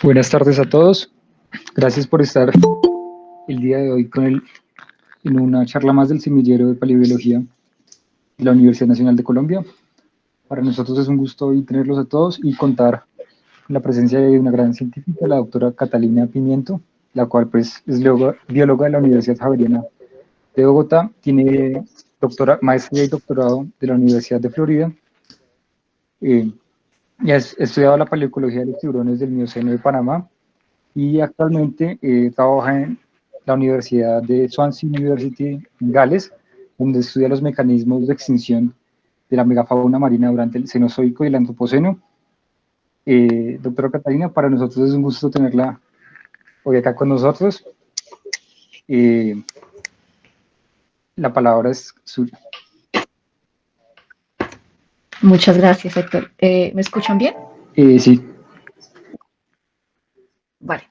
Buenas tardes a todos. Gracias por estar el día de hoy en una charla más del semillero de paleobiología de la Universidad Nacional de Colombia. Para nosotros es un gusto hoy tenerlos a todos y contar con la presencia de una gran científica, la doctora Catalina Pimiento, la cual pues es bióloga de la Universidad Javeriana de Bogotá, tiene maestría y doctorado de la Universidad de Florida, eh, y ha estudiado la paleoecología de los tiburones del Mioceno de Panamá y actualmente trabaja en la Universidad de Swansea University en Gales, donde estudia los mecanismos de extinción de la megafauna marina durante el Cenozoico y el Antropoceno. Doctora Catalina, para nosotros es un gusto tenerla hoy acá con nosotros. Eh, la palabra es suya. Muchas gracias, Héctor. ¿Me escuchan bien? Sí. Vale.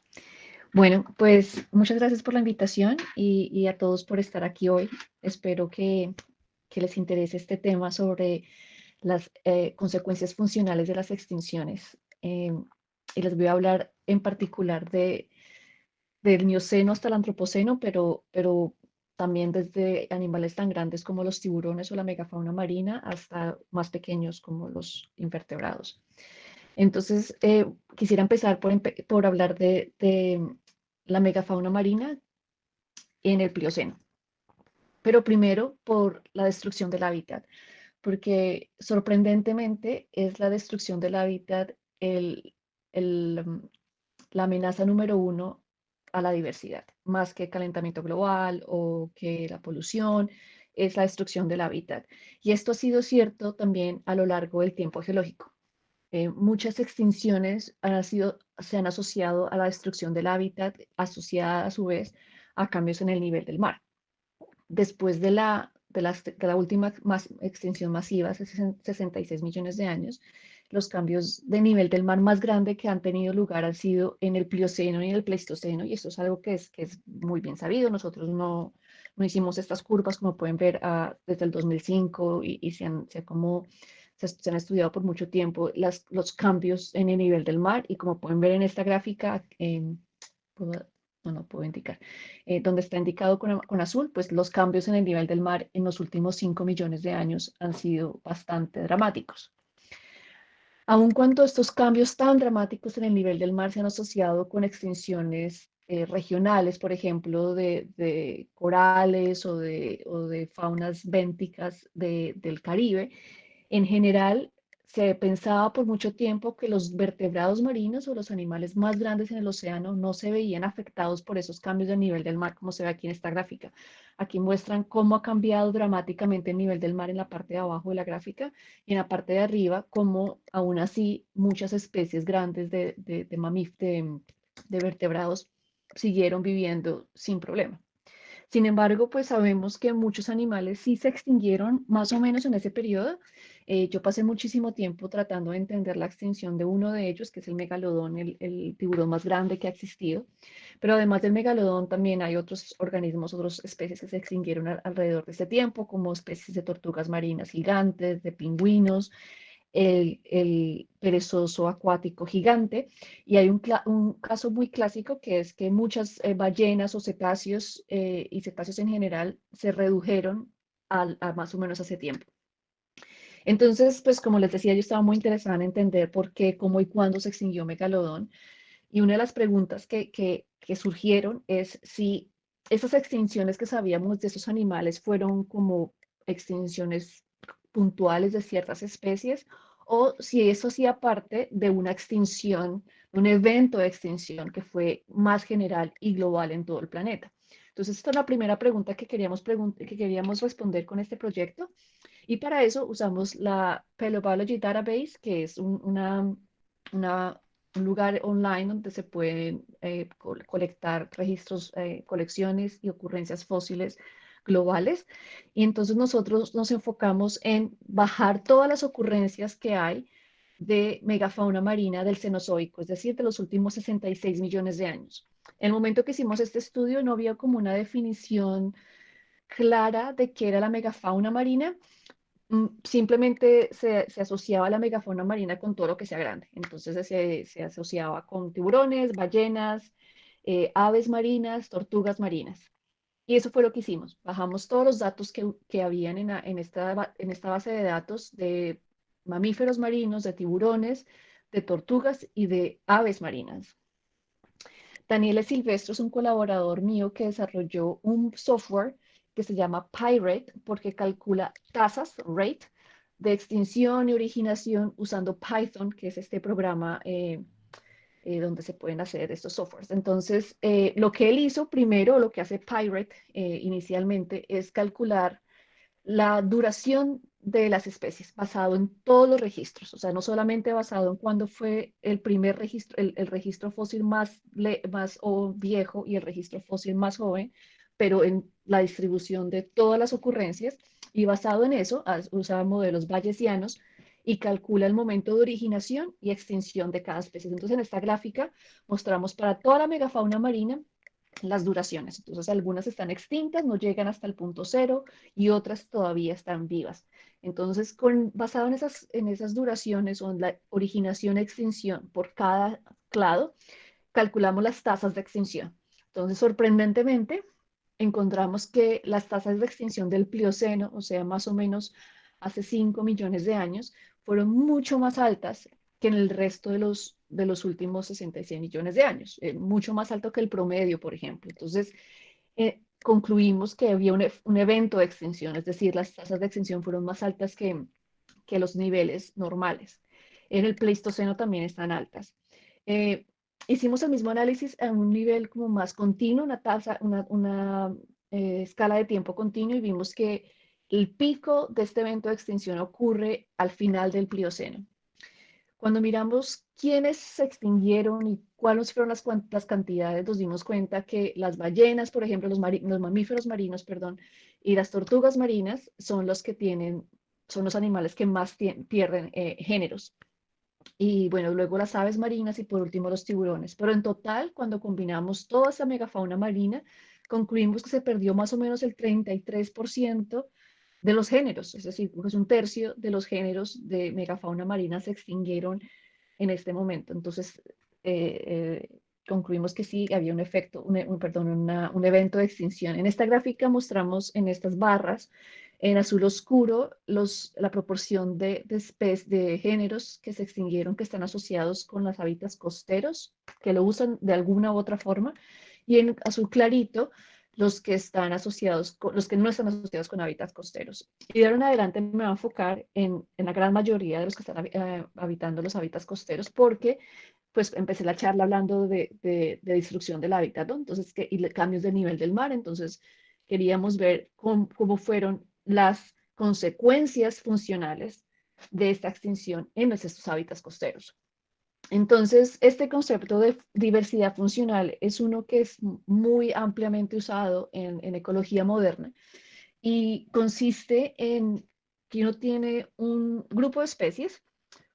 Bueno, pues muchas gracias por la invitación y a todos por estar aquí hoy. Espero que les interese este tema sobre las consecuencias funcionales de las extinciones. Y les voy a hablar en particular del Mioceno hasta el Antropoceno, pero también desde animales tan grandes como los tiburones o la megafauna marina hasta más pequeños como los invertebrados. Entonces, quisiera empezar por hablar de la megafauna marina en el Plioceno, pero primero por la destrucción del hábitat, porque sorprendentemente es la destrucción del hábitat el, mm, la amenaza número uno a la diversidad, más que el calentamiento global o que la polución, es la destrucción del hábitat. Y esto ha sido cierto también a lo largo del tiempo geológico. Muchas extinciones se han asociado a la destrucción del hábitat, asociada a su vez a cambios en el nivel del mar. Después de la última extinción masiva, hace 66 millones de años, los cambios de nivel del mar más grande que han tenido lugar han sido en el Plioceno y en el Pleistoceno, y esto es algo que es muy bien sabido. Nosotros no hicimos estas curvas, como pueden ver, desde el 2005, y se han estudiado por mucho tiempo los cambios en el nivel del mar, y como pueden ver en esta gráfica, no puedo indicar, donde está indicado con azul, pues los cambios en el nivel del mar en los últimos 5 millones de años han sido bastante dramáticos. Aun cuando estos cambios tan dramáticos en el nivel del mar se han asociado con extinciones regionales, por ejemplo, de corales o de faunas bénticas del Caribe, en general se pensaba por mucho tiempo que los vertebrados marinos o los animales más grandes en el océano no se veían afectados por esos cambios del nivel del mar, como se ve aquí en esta gráfica. Aquí muestran cómo ha cambiado dramáticamente el nivel del mar en la parte de abajo de la gráfica, y en la parte de arriba, como aún así muchas especies grandes de vertebrados siguieron viviendo sin problema. Sin embargo, pues sabemos que muchos animales sí se extinguieron más o menos en ese periodo. Yo pasé muchísimo tiempo tratando de entender la extinción de uno de ellos, que es el megalodón, el tiburón más grande que ha existido. Pero además del megalodón, también hay otros organismos, otras especies que se extinguieron alrededor de ese tiempo, como especies de tortugas marinas gigantes, de pingüinos, el perezoso acuático gigante. Y hay un caso muy clásico, que es que muchas ballenas o cetáceos, y cetáceos en general, se redujeron a más o menos hace tiempo. Entonces, pues como les decía, yo estaba muy interesada en entender por qué, cómo y cuándo se extinguió Megalodón. Y una de las preguntas que surgieron es si esas extinciones que sabíamos de esos animales fueron como extinciones puntuales de ciertas especies, o si eso hacía parte de una extinción, un evento de extinción que fue más general y global en todo el planeta. Entonces, esta es la primera pregunta que queríamos responder con este proyecto. Y para eso usamos la Paleobiology Database, que es un lugar online donde se pueden colectar registros, colecciones y ocurrencias fósiles globales. Y entonces nosotros nos enfocamos en bajar todas las ocurrencias que hay de megafauna marina del Cenozoico, es decir, de los últimos 66 millones de años. En el momento que hicimos este estudio no había como una definición clara de qué era la megafauna marina, simplemente se asociaba la megafauna marina con todo lo que sea grande. Entonces se asociaba con tiburones, ballenas, aves marinas, tortugas marinas. Y eso fue lo que hicimos. Bajamos todos los datos que habían en esta base de datos de mamíferos marinos, de tiburones, de tortugas y de aves marinas. Daniele Silvestro es un colaborador mío que desarrolló un software que se llama PyRate porque calcula tasas, rate, de extinción y originación usando Python, que es este programa donde se pueden hacer estos softwares. Entonces, lo que él hizo primero, lo que hace PyRate inicialmente, es calcular la duración de las especies basado en todos los registros, o sea, no solamente basado en cuándo fue el primer registro, el registro fósil más viejo y el registro fósil más joven, pero en la distribución de todas las ocurrencias y basado en eso usa modelos bayesianos y calcula el momento de originación y extinción de cada especie. Entonces, en esta gráfica mostramos para toda la megafauna marina las duraciones. Entonces, algunas están extintas, no llegan hasta el punto cero y otras todavía están vivas. Entonces, basado en esas duraciones o en la originación e extinción por cada clado, calculamos las tasas de extinción. Entonces, sorprendentemente, encontramos que las tasas de extinción del Plioceno, o sea, más o menos hace 5 millones de años, fueron mucho más altas que en el resto de los últimos 66 millones de años, mucho más alto que el promedio, por ejemplo. Entonces, concluimos que había un evento de extinción, es decir, las tasas de extinción fueron más altas que los niveles normales. En el Pleistoceno también están altas. Eh, Hicimos el mismo análisis a un nivel como más continuo, una escala de tiempo continuo y vimos que el pico de este evento de extinción ocurre al final del Plioceno. Cuando miramos quiénes se extinguieron y cuáles fueron las cantidades, nos dimos cuenta que las ballenas, por ejemplo, los mamíferos marinos, perdón, y las tortugas marinas son son los animales que más pierden géneros. Y bueno, luego las aves marinas y por último los tiburones. Pero en total, cuando combinamos toda esa megafauna marina, concluimos que se perdió más o menos el 33% de los géneros, es decir, pues un tercio de los géneros de megafauna marina se extinguieron en este momento. Entonces, concluimos que sí había un efecto, perdón, un evento de extinción. En esta gráfica mostramos en estas barras, en azul oscuro, la proporción de géneros que se extinguieron, que están asociados con los hábitats costeros, que lo usan de alguna u otra forma, y en azul clarito, los que están asociados, los que no están asociados con hábitats costeros. Y de ahora en adelante me voy a enfocar en la gran mayoría de los que están habitando los hábitats costeros, porque pues empecé la charla hablando de destrucción del hábitat, ¿no? Entonces, y cambios de nivel del mar, entonces queríamos ver cómo fueron las consecuencias funcionales de esta extinción en estos hábitats costeros. Entonces, este concepto de diversidad funcional es uno que es muy ampliamente usado en ecología moderna y consiste en que uno tiene un grupo de especies,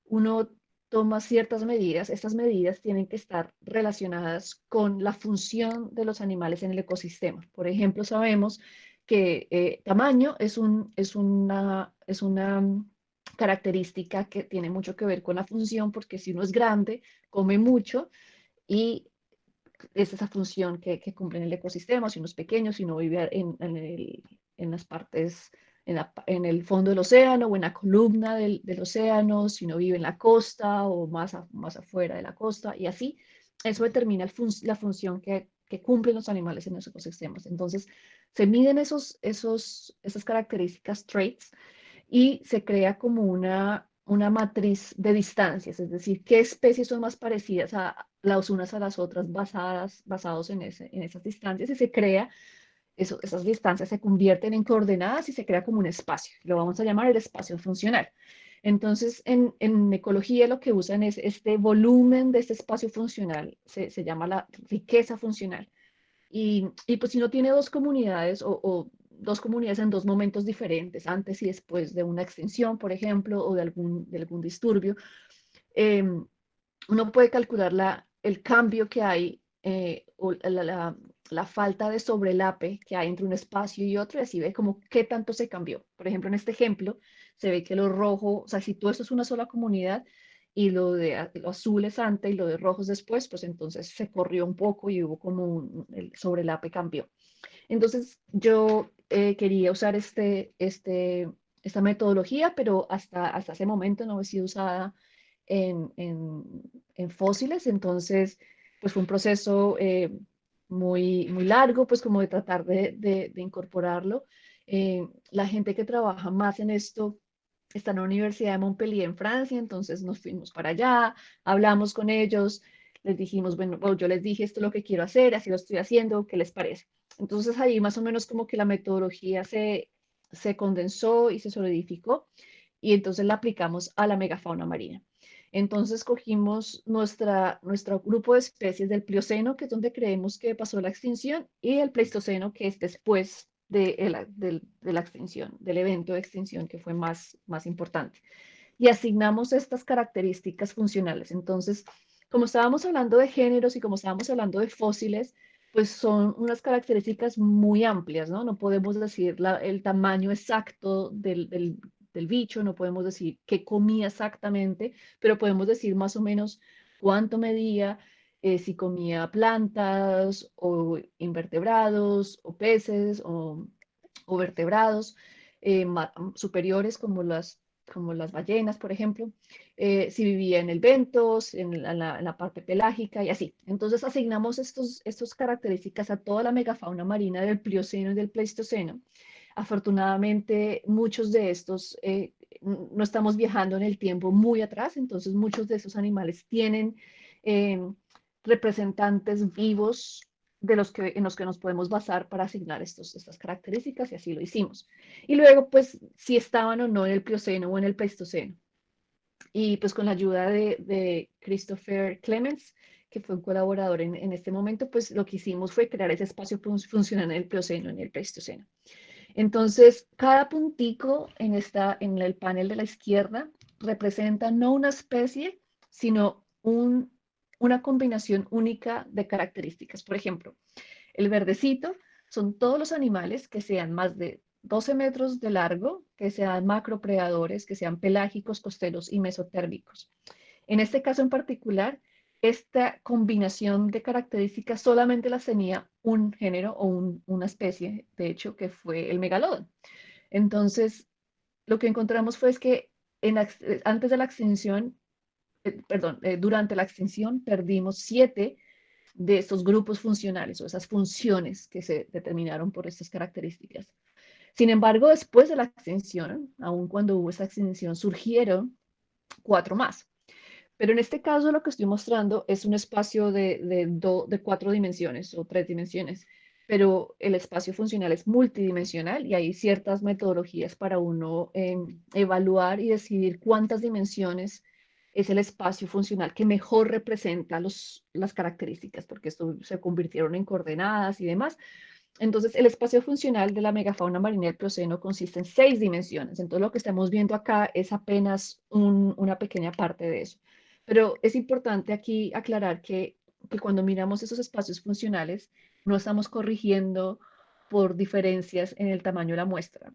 uno toma ciertas medidas, estas medidas tienen que estar relacionadas con la función de los animales en el ecosistema. Por ejemplo, sabemos que tamaño es una característica que tiene mucho que ver con la función, porque si uno es grande, come mucho y es esa función que cumple en el ecosistema. Si uno es pequeño, si uno vive en las partes, en el fondo del océano o en la columna del océano, si uno vive en la costa o más afuera de la costa, y así, eso determina la función que cumplen los animales en los ecosistemas. Entonces, se miden esas características, traits, y se crea como una matriz de distancias, es decir, qué especies son más parecidas a las unas a las otras basados en esas distancias y se crea, esas distancias se convierten en coordenadas y se crea como un espacio, lo vamos a llamar el espacio funcional. Entonces, en ecología lo que usan es este volumen de este espacio funcional, se llama la riqueza funcional. Y pues si no tiene dos comunidades o dos comunidades en dos momentos diferentes, antes y después de una extinción, por ejemplo, o de algún disturbio, uno puede calcular el cambio que hay o la falta de sobrelape que hay entre un espacio y otro, y así ve como qué tanto se cambió. Por ejemplo, en este ejemplo, se ve que lo rojo, o sea, si todo esto es una sola comunidad y lo azul es antes y lo de rojo es después, pues entonces se corrió un poco y hubo como el sobrelape cambió. Entonces yo quería usar esta metodología, pero hasta ese momento no había sido usada en, en- en fósiles, entonces pues fue un proceso muy largo, pues como de tratar de incorporarlo. La gente que trabaja más en esto está en la Universidad de Montpellier en Francia, entonces nos fuimos para allá, hablamos con ellos, les dijimos, bueno, yo les dije esto es lo que quiero hacer, así lo estoy haciendo, ¿qué les parece? Entonces ahí más o menos como que la metodología se condensó y se solidificó y entonces la aplicamos a la megafauna marina. Entonces cogimos nuestro grupo de especies del Plioceno, que es donde creemos que pasó la extinción, y el Pleistoceno, que es después de la extinción, del evento de extinción que fue más importante. Y asignamos estas características funcionales. Entonces, como estábamos hablando de géneros y como estábamos hablando de fósiles, pues son unas características muy amplias, ¿no? No podemos decir el tamaño exacto del bicho, no podemos decir qué comía exactamente, pero podemos decir más o menos cuánto medía, si comía plantas o invertebrados o peces o vertebrados superiores como las ballenas, por ejemplo, si vivía en el ventos, en la parte pelágica y así. Entonces asignamos estos características a toda la megafauna marina del Plioceno y del Pleistoceno. Afortunadamente, muchos de estos no estamos viajando en el tiempo muy atrás, entonces muchos de esos animales tienen eh, representantes vivos en los que nos podemos basar para asignar estas características y así lo hicimos. Y luego, pues, si estaban o no en el Plioceno o en el Pleistoceno. Y pues con la ayuda de Christopher Clements, que fue un colaborador en este momento, pues lo que hicimos fue crear ese espacio funcional en el Plioceno, en el Pleistoceno. Entonces, cada puntico en el panel de la izquierda representa no una especie, sino una combinación única de características. Por ejemplo, el verdecito son todos los animales que sean más de 12 metros de largo, que sean macropredadores, que sean pelágicos, costeros y mesotérmicos. En este caso en particular, esta combinación de características solamente las tenía un género o una especie, de hecho, que fue el megalodon. Entonces, lo que encontramos fue es que antes de la extinción, perdón, durante la extinción perdimos 7 de estos grupos funcionales o esas funciones que se determinaron por estas características. Sin embargo, después de la extinción, aun cuando hubo esa extinción, surgieron 4 más. Pero en este caso lo que estoy mostrando es un espacio de 4 dimensiones o 3 dimensiones, pero el espacio funcional es multidimensional y hay ciertas metodologías para uno evaluar y decidir cuántas dimensiones es el espacio funcional que mejor representa las características, porque esto se convirtieron en coordenadas y demás. Entonces, el espacio funcional de la megafauna marina del Plioceno consiste en 6 dimensiones. Entonces, lo que estamos viendo acá es apenas una pequeña parte de eso. Pero es importante aquí aclarar que cuando miramos esos espacios funcionales, no estamos corrigiendo por diferencias en el tamaño de la muestra.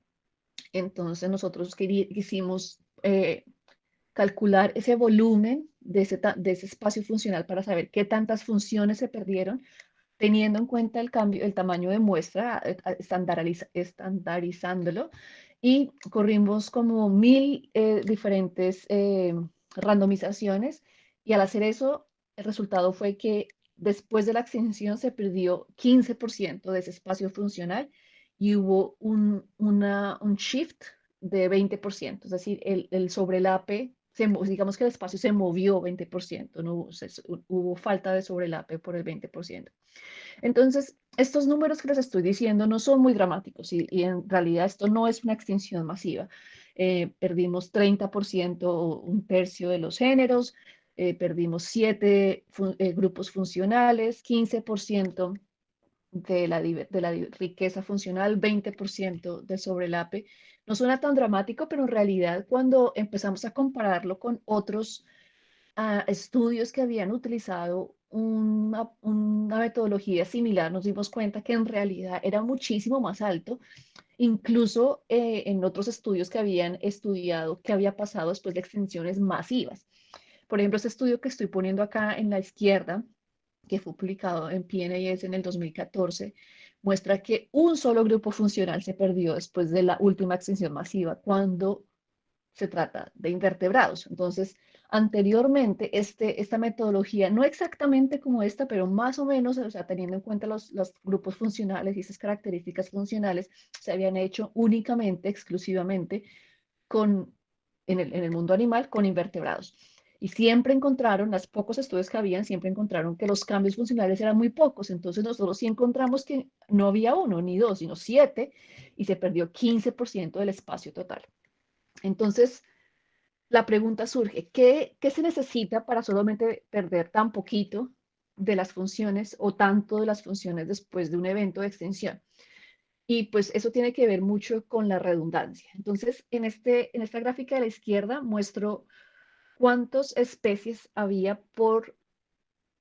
Entonces, nosotros quisimos calcular ese volumen de ese espacio funcional para saber qué tantas funciones se perdieron teniendo en cuenta el tamaño de muestra, estandarizándolo, y corrimos como 1000 diferentes randomizaciones, y al hacer eso, el resultado fue que después de la extinción se perdió 15% de ese espacio funcional y hubo un shift de 20%, es decir, el sobrelape digamos que el espacio se movió 20%, no hubo falta de sobrelape por el 20%. Entonces, estos números que les estoy diciendo no son muy dramáticos y en realidad esto no es una extinción masiva. Perdimos 30% o un tercio de los géneros, perdimos 7 grupos funcionales, 15% de la riqueza funcional, 20% de sobrelape. No suena tan dramático, pero en realidad cuando empezamos a compararlo con otros estudios que habían utilizado una metodología similar, nos dimos cuenta que en realidad era muchísimo más alto, incluso en otros estudios que habían estudiado qué había pasado después de extinciones masivas. Por ejemplo, este estudio que estoy poniendo acá en la izquierda, que fue publicado en PNAS en el 2014, muestra que un solo grupo funcional se perdió después de la última extinción masiva, cuando se trata de invertebrados. Entonces, anteriormente, esta metodología, no exactamente como esta, pero más o menos, o sea, teniendo en cuenta los grupos funcionales y esas características funcionales, se habían hecho únicamente, exclusivamente, con, en el mundo animal con invertebrados. Y siempre encontraron, los pocos estudios que habían, siempre encontraron que los cambios funcionales eran muy pocos. Entonces nosotros sí encontramos que no había uno ni dos, sino 7, y se perdió 15% del espacio total. Entonces, la pregunta surge, ¿qué se necesita para solamente perder tan poquito de las funciones o tanto de las funciones después de un evento de extinción? Y pues eso tiene que ver mucho con la redundancia. Entonces, en esta gráfica de la izquierda muestro cuántas especies había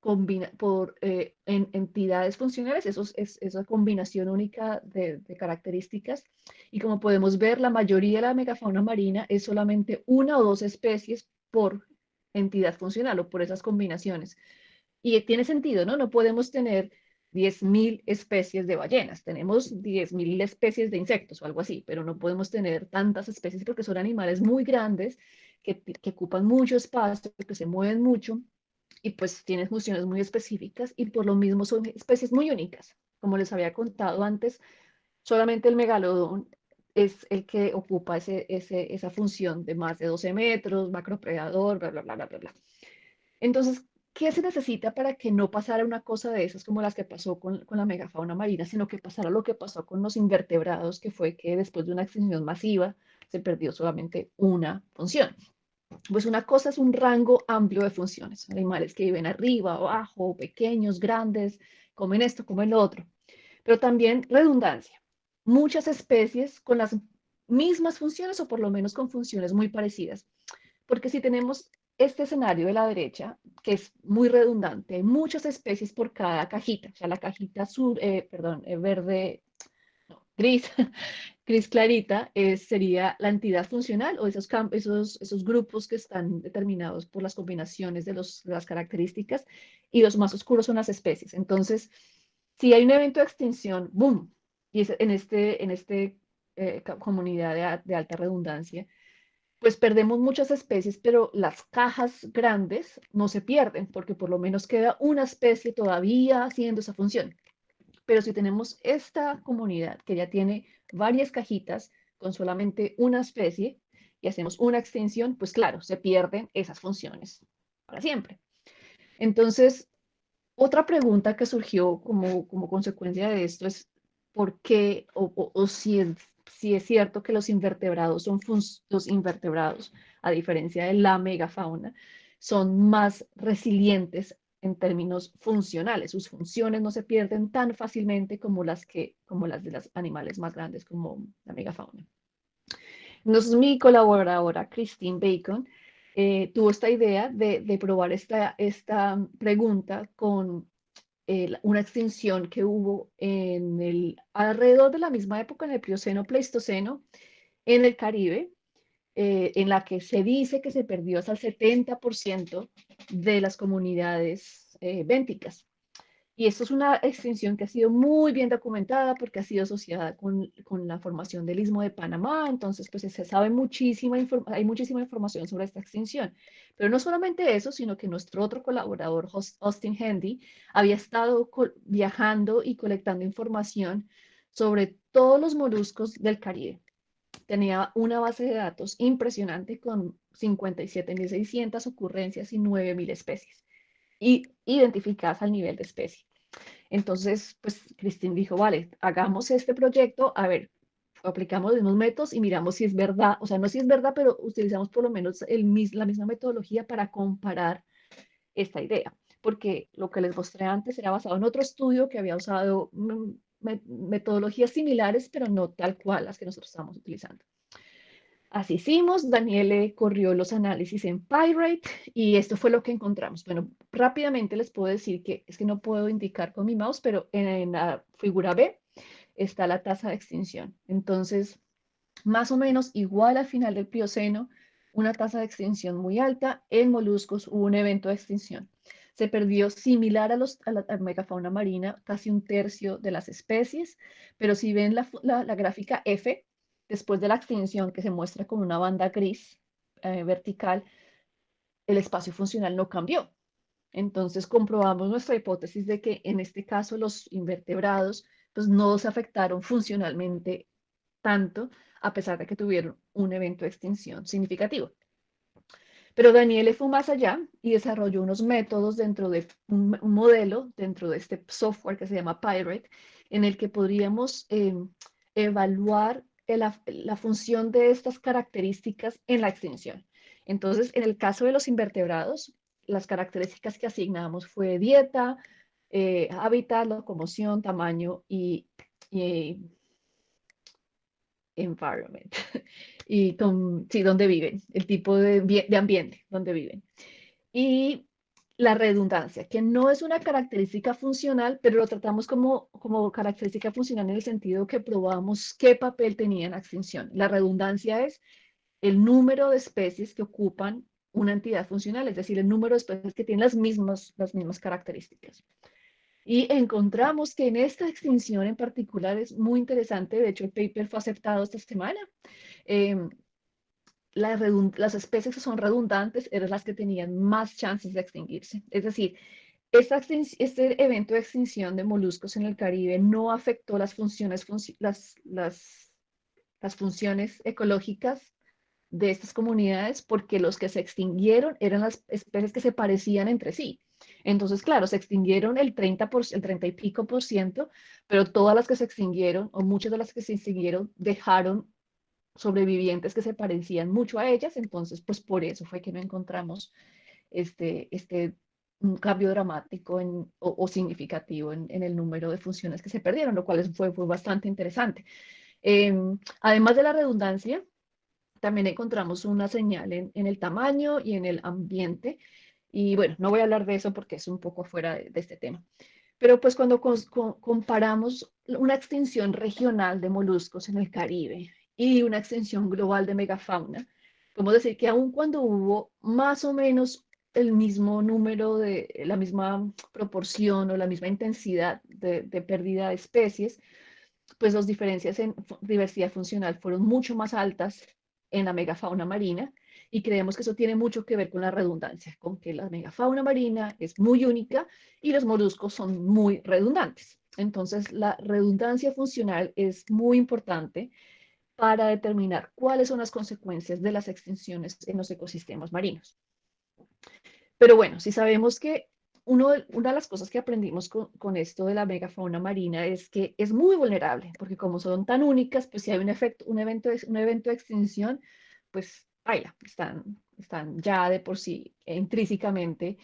en entidades funcionales, esa combinación única de características. Y como podemos ver, la mayoría de la megafauna marina es solamente una o dos especies por entidad funcional o por esas combinaciones. Y tiene sentido, ¿no? No podemos tener 10.000 especies de ballenas, tenemos 10.000 especies de insectos o algo así, pero no podemos tener tantas especies porque son animales muy grandes que ocupan mucho espacio, que se mueven mucho y pues tienen funciones muy específicas y por lo mismo son especies muy únicas. Como les había contado antes, solamente el megalodón es el que ocupa esa función de más de 12 metros, macropredador, bla, bla, bla, bla, bla, bla. Entonces, ¿qué se necesita para que no pasara una cosa de esas como las que pasó con la megafauna marina, sino que pasara lo que pasó con los invertebrados, que fue que después de una extinción masiva se perdió solamente una función? Pues una cosa es un rango amplio de funciones, animales que viven arriba, abajo, pequeños, grandes, comen esto, comen lo otro, pero también redundancia. Muchas especies con las mismas funciones o por lo menos con funciones muy parecidas. Porque si tenemos este escenario de la derecha, que es muy redundante, hay muchas especies por cada cajita, o sea, la cajita verde, no, gris, gris clarita, sería la entidad funcional o esos grupos que están determinados por las combinaciones de las características, y los más oscuros son las especies. Entonces, si hay un evento de extinción, ¡boom! Y es en este comunidad de alta redundancia, pues perdemos muchas especies, pero las cajas grandes no se pierden, porque por lo menos queda una especie todavía haciendo esa función. Pero si tenemos esta comunidad que ya tiene varias cajitas con solamente una especie y hacemos una extinción, pues claro, se pierden esas funciones para siempre. Entonces, otra pregunta que surgió como consecuencia de esto es por qué o si es cierto que los invertebrados los invertebrados, a diferencia de la megafauna, son más resilientes en términos funcionales. Sus funciones no se pierden tan fácilmente como las de los animales más grandes como la megafauna. Entonces, mi colaboradora, Christine Bacon, tuvo esta idea de probar esta pregunta con una extinción que hubo alrededor de la misma época, en el Plioceno-Pleistoceno, en el Caribe, en la que se dice que se perdió hasta el 70% de las comunidades bénticas. Y esto es una extinción que ha sido muy bien documentada porque ha sido asociada con la formación del Istmo de Panamá. Entonces, pues se sabe hay muchísima información sobre esta extinción. Pero no solamente eso, sino que nuestro otro colaborador, Austin Handy, había estado viajando y colectando información sobre todos los moluscos del Caribe. Tenía una base de datos impresionante con 57.600 ocurrencias y 9.000 especies y identificadas al nivel de especie. Entonces, pues Cristín dijo, vale, hagamos este proyecto, a ver, aplicamos los mismos métodos y miramos si es verdad, o sea, no si es verdad, pero utilizamos por lo menos la misma metodología para comparar esta idea, porque lo que les mostré antes era basado en otro estudio que había usado metodologías similares, pero no tal cual las que nosotros estamos utilizando. Así hicimos, Daniele corrió los análisis en Pyrite y esto fue lo que encontramos. Bueno, rápidamente les puedo decir que es que no puedo indicar con mi mouse, pero en la figura B está la tasa de extinción. Entonces, más o menos igual al final del Plioceno, una tasa de extinción muy alta. En moluscos hubo un evento de extinción. Se perdió similar a la megafauna marina, casi un tercio de las especies, pero si ven la gráfica F, después de la extinción que se muestra con una banda gris vertical, el espacio funcional no cambió. Entonces comprobamos nuestra hipótesis de que en este caso los invertebrados pues no se afectaron funcionalmente tanto a pesar de que tuvieron un evento de extinción significativo. Pero Daniele fue más allá y desarrolló unos métodos dentro de un modelo, dentro de este software que se llama Pyrite, en el que podríamos evaluar la función de estas características en la extinción. Entonces, en el caso de los invertebrados, las características que asignamos fue dieta, hábitat, locomoción, tamaño y environment. Y sí, donde viven, el tipo de ambiente donde viven. Y la redundancia, que no es una característica funcional, pero lo tratamos como característica funcional en el sentido que probamos qué papel tenía en la extinción. La redundancia es el número de especies que ocupan una entidad funcional, es decir, el número de especies que tienen las mismas características. Y encontramos que en esta extinción en particular es muy interesante, de hecho el paper fue aceptado esta semana, eh, las especies que son redundantes eran las que tenían más chances de extinguirse. Es decir, este evento de extinción de moluscos en el Caribe no afectó las funciones ecológicas de estas comunidades porque los que se extinguieron eran las especies que se parecían entre sí. Entonces, claro, se extinguieron el 30 y pico por ciento, pero todas las que se extinguieron, o muchas de las que se extinguieron, dejaron sobrevivientes que se parecían mucho a ellas, entonces pues por eso fue que no encontramos un cambio dramático o significativo en el número de funciones que se perdieron, lo cual fue bastante interesante. Además de la redundancia, también encontramos una señal en el tamaño y en el ambiente. Y bueno, no voy a hablar de eso porque es un poco fuera de este tema. Pero pues cuando comparamos una extinción regional de moluscos en el Caribe y una extinción global de megafauna, podemos decir que aun cuando hubo más o menos el mismo número la misma proporción o la misma intensidad de pérdida de especies, pues las diferencias en diversidad funcional fueron mucho más altas en la megafauna marina y creemos que eso tiene mucho que ver con la redundancia, con que la megafauna marina es muy única y los moluscos son muy redundantes. Entonces, la redundancia funcional es muy importante para determinar cuáles son las consecuencias de las extinciones en los ecosistemas marinos. Pero bueno, si sabemos que una de las cosas que aprendimos con esto de la megafauna marina es que es muy vulnerable, porque como son tan únicas, pues si hay un evento de extinción, pues baila, están ya de por sí intrínsecamente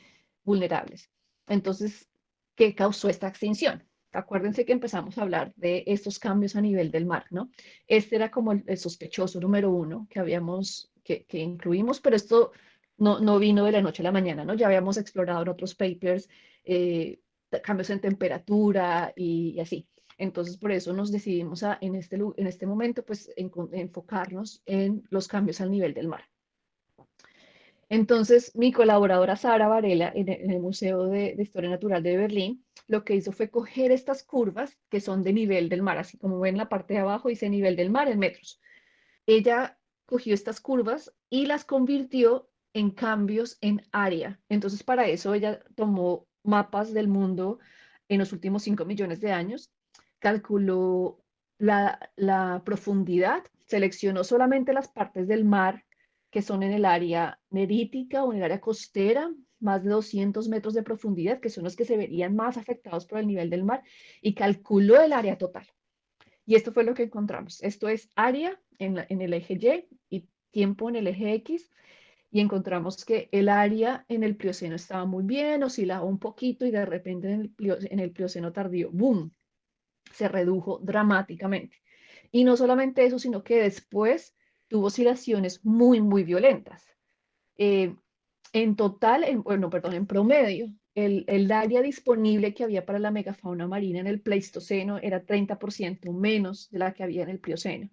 vulnerables. Entonces, ¿qué causó esta extinción? Acuérdense que empezamos a hablar de estos cambios a nivel del mar, ¿no? Este era como el sospechoso número uno que incluimos, pero esto no vino de la noche a la mañana, ¿no? Ya habíamos explorado en otros papers cambios en temperatura y así. Entonces, por eso nos decidimos en este momento, pues, enfocarnos en los cambios al nivel del mar. Entonces, mi colaboradora Sara Varela, en el Museo de Historia Natural de Berlín, lo que hizo fue coger estas curvas que son de nivel del mar, así como ven en la parte de abajo, dice nivel del mar en metros. Ella cogió estas curvas y las convirtió en cambios en área. Entonces, para eso ella tomó mapas del mundo en los últimos 5 millones de años, calculó la profundidad, seleccionó solamente las partes del mar que son en el área nerítica o en el área costera, más de 200 metros de profundidad, que son los que se verían más afectados por el nivel del mar, y calculó el área total. Y esto fue lo que encontramos. Esto es área en el eje Y y tiempo en el eje X. Y encontramos que el área en el Plioceno estaba muy bien, oscilaba un poquito y de repente en el Plioceno tardío, ¡boom!, se redujo dramáticamente. Y no solamente eso, sino que después tuvo oscilaciones muy, muy violentas. Eh, en total, bueno, perdón, en promedio, el área disponible que había para la megafauna marina en el Pleistoceno era 30% menos de la que había en el Plioceno.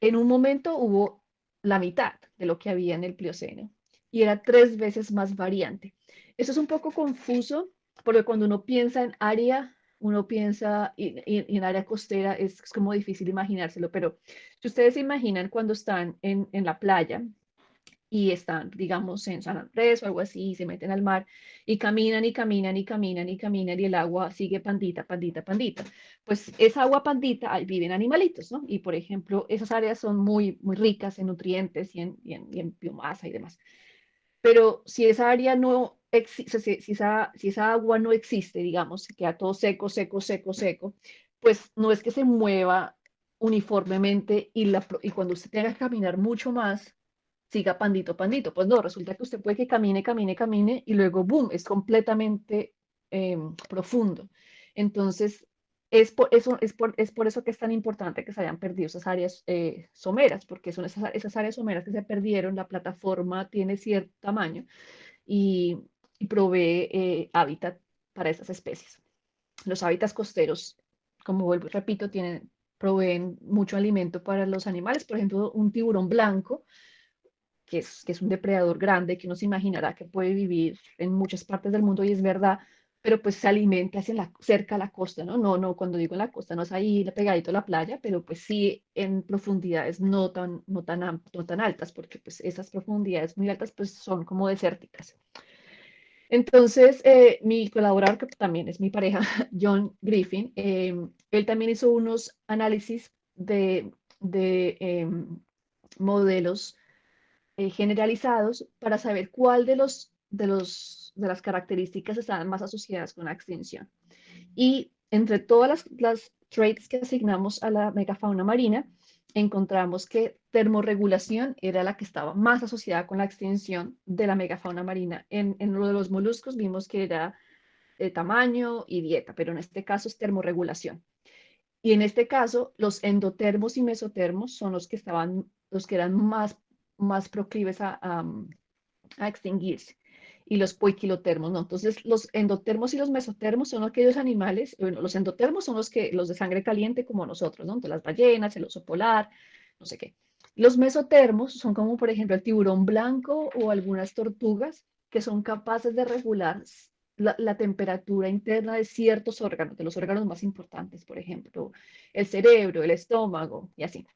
En un momento hubo la mitad de lo que había en el Plioceno y era 3 veces más variante. Eso es un poco confuso porque cuando uno piensa en área, uno piensa y en área costera, es como difícil imaginárselo, pero si ustedes se imaginan cuando están en la playa y están, digamos, en San Andrés o algo así, y se meten al mar y caminan y caminan y caminan y caminan y el agua sigue pandita, pandita, pandita. Pues esa agua pandita, ahí viven animalitos, ¿no? Y por ejemplo, esas áreas son muy, muy ricas en nutrientes y en biomasa y demás. Pero si esa área no existe, si esa agua no existe, digamos, se queda todo seco, seco, seco, seco, pues no es que se mueva uniformemente y cuando usted tenga que caminar mucho más, siga pandito, pandito. Pues no, resulta que usted puede que camine, camine, camine y luego, boom, es completamente profundo. Entonces, es por eso que es tan importante que se hayan perdido esas áreas someras, porque son esas áreas someras que se perdieron, la plataforma tiene cierto tamaño y, y provee hábitat para esas especies. Los hábitats costeros, como vuelvo y repito, proveen mucho alimento para los animales. Por ejemplo, un tiburón blanco que es un depredador grande, que uno se imaginará que puede vivir en muchas partes del mundo y es verdad, pero pues se alimenta cerca a la costa, ¿no? No, no, cuando digo en la costa no es ahí pegadito a la playa, pero pues sí en profundidades no tan altas, porque pues esas profundidades muy altas pues son como desérticas. Entonces, mi colaborador, que también es mi pareja, John Griffin, él también hizo unos análisis de modelos generalizados para saber cuál de las características estaban más asociadas con la extinción. Y entre todas las traits que asignamos a la megafauna marina, encontramos que termorregulación era la que estaba más asociada con la extinción de la megafauna marina. En lo de los moluscos vimos que era tamaño y dieta, pero en este caso es termorregulación. Y en este caso, los endotermos y mesotermos son los que eran más proclives a extinguirse. Y los poiquilotermos, ¿no? Entonces, los endotermos y los mesotermos son aquellos animales, bueno, los endotermos son los de sangre caliente como nosotros, ¿no? Entonces, las ballenas, el oso polar, no sé qué. Los mesotermos son como, por ejemplo, el tiburón blanco o algunas tortugas que son capaces de regular la temperatura interna de ciertos órganos, de los órganos más importantes, por ejemplo, el cerebro, el estómago y así.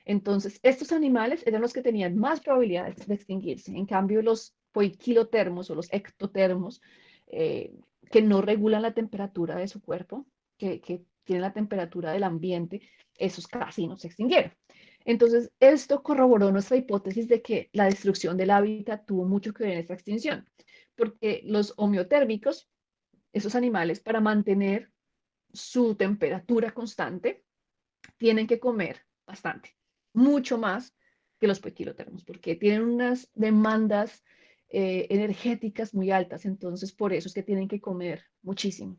Entonces, estos animales eran los que tenían más probabilidades de extinguirse. En cambio, los poiquilotermos o los ectotermos, que no regulan la temperatura de su cuerpo, que tienen la temperatura del ambiente, esos casi no se extinguieron. Entonces, esto corroboró nuestra hipótesis de que la destrucción del hábitat tuvo mucho que ver en esta extinción, porque los homeotérmicos, esos animales, para mantener su temperatura constante, tienen que comer bastante, mucho más que los poiquilotermos, porque tienen unas demandas energéticas muy altas, entonces por eso es que tienen que comer muchísimo.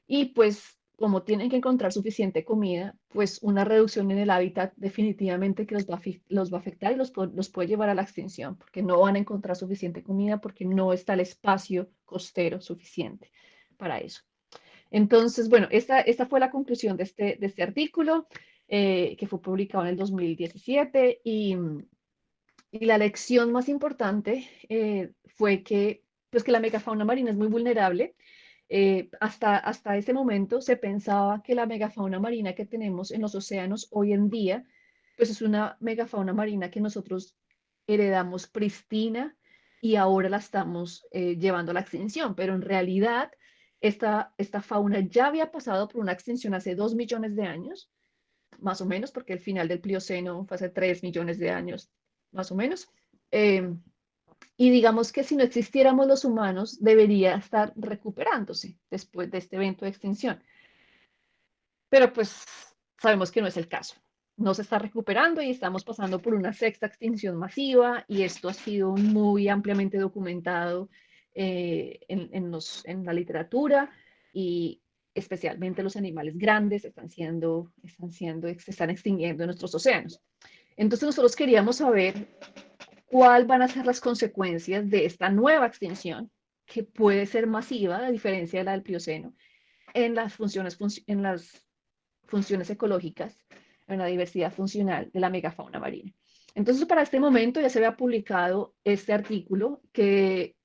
Y pues como tienen que encontrar suficiente comida, pues una reducción en el hábitat definitivamente que los va a afectar y los puede llevar a la extinción, porque no van a encontrar suficiente comida, porque no está el espacio costero suficiente para eso. Entonces, bueno, esta fue la conclusión de este artículo que fue publicado en el 2017 y la lección más importante fue pues que la megafauna marina es muy vulnerable. Hasta ese momento se pensaba que la megafauna marina que tenemos en los océanos hoy en día, pues es una megafauna marina que nosotros heredamos pristina y ahora la estamos llevando a la extinción, pero en realidad esta fauna ya había pasado por una extinción hace 2 millones de años, más o menos, porque el final del Plioceno fue hace 3 millones de años, más o menos. Eh, y digamos que si no existiéramos los humanos, debería estar recuperándose después de este evento de extinción. Pero pues sabemos que no es el caso. No se está recuperando y estamos pasando por una sexta extinción masiva y esto ha sido muy ampliamente documentado en la literatura y especialmente los animales grandes se están extinguiendo en nuestros océanos. Entonces nosotros queríamos saber cuáles van a ser las consecuencias de esta nueva extinción, que puede ser masiva, a diferencia de la del Plioceno, en las funciones ecológicas, en la diversidad funcional de la megafauna marina. Entonces, para este momento ya se había publicado este artículo que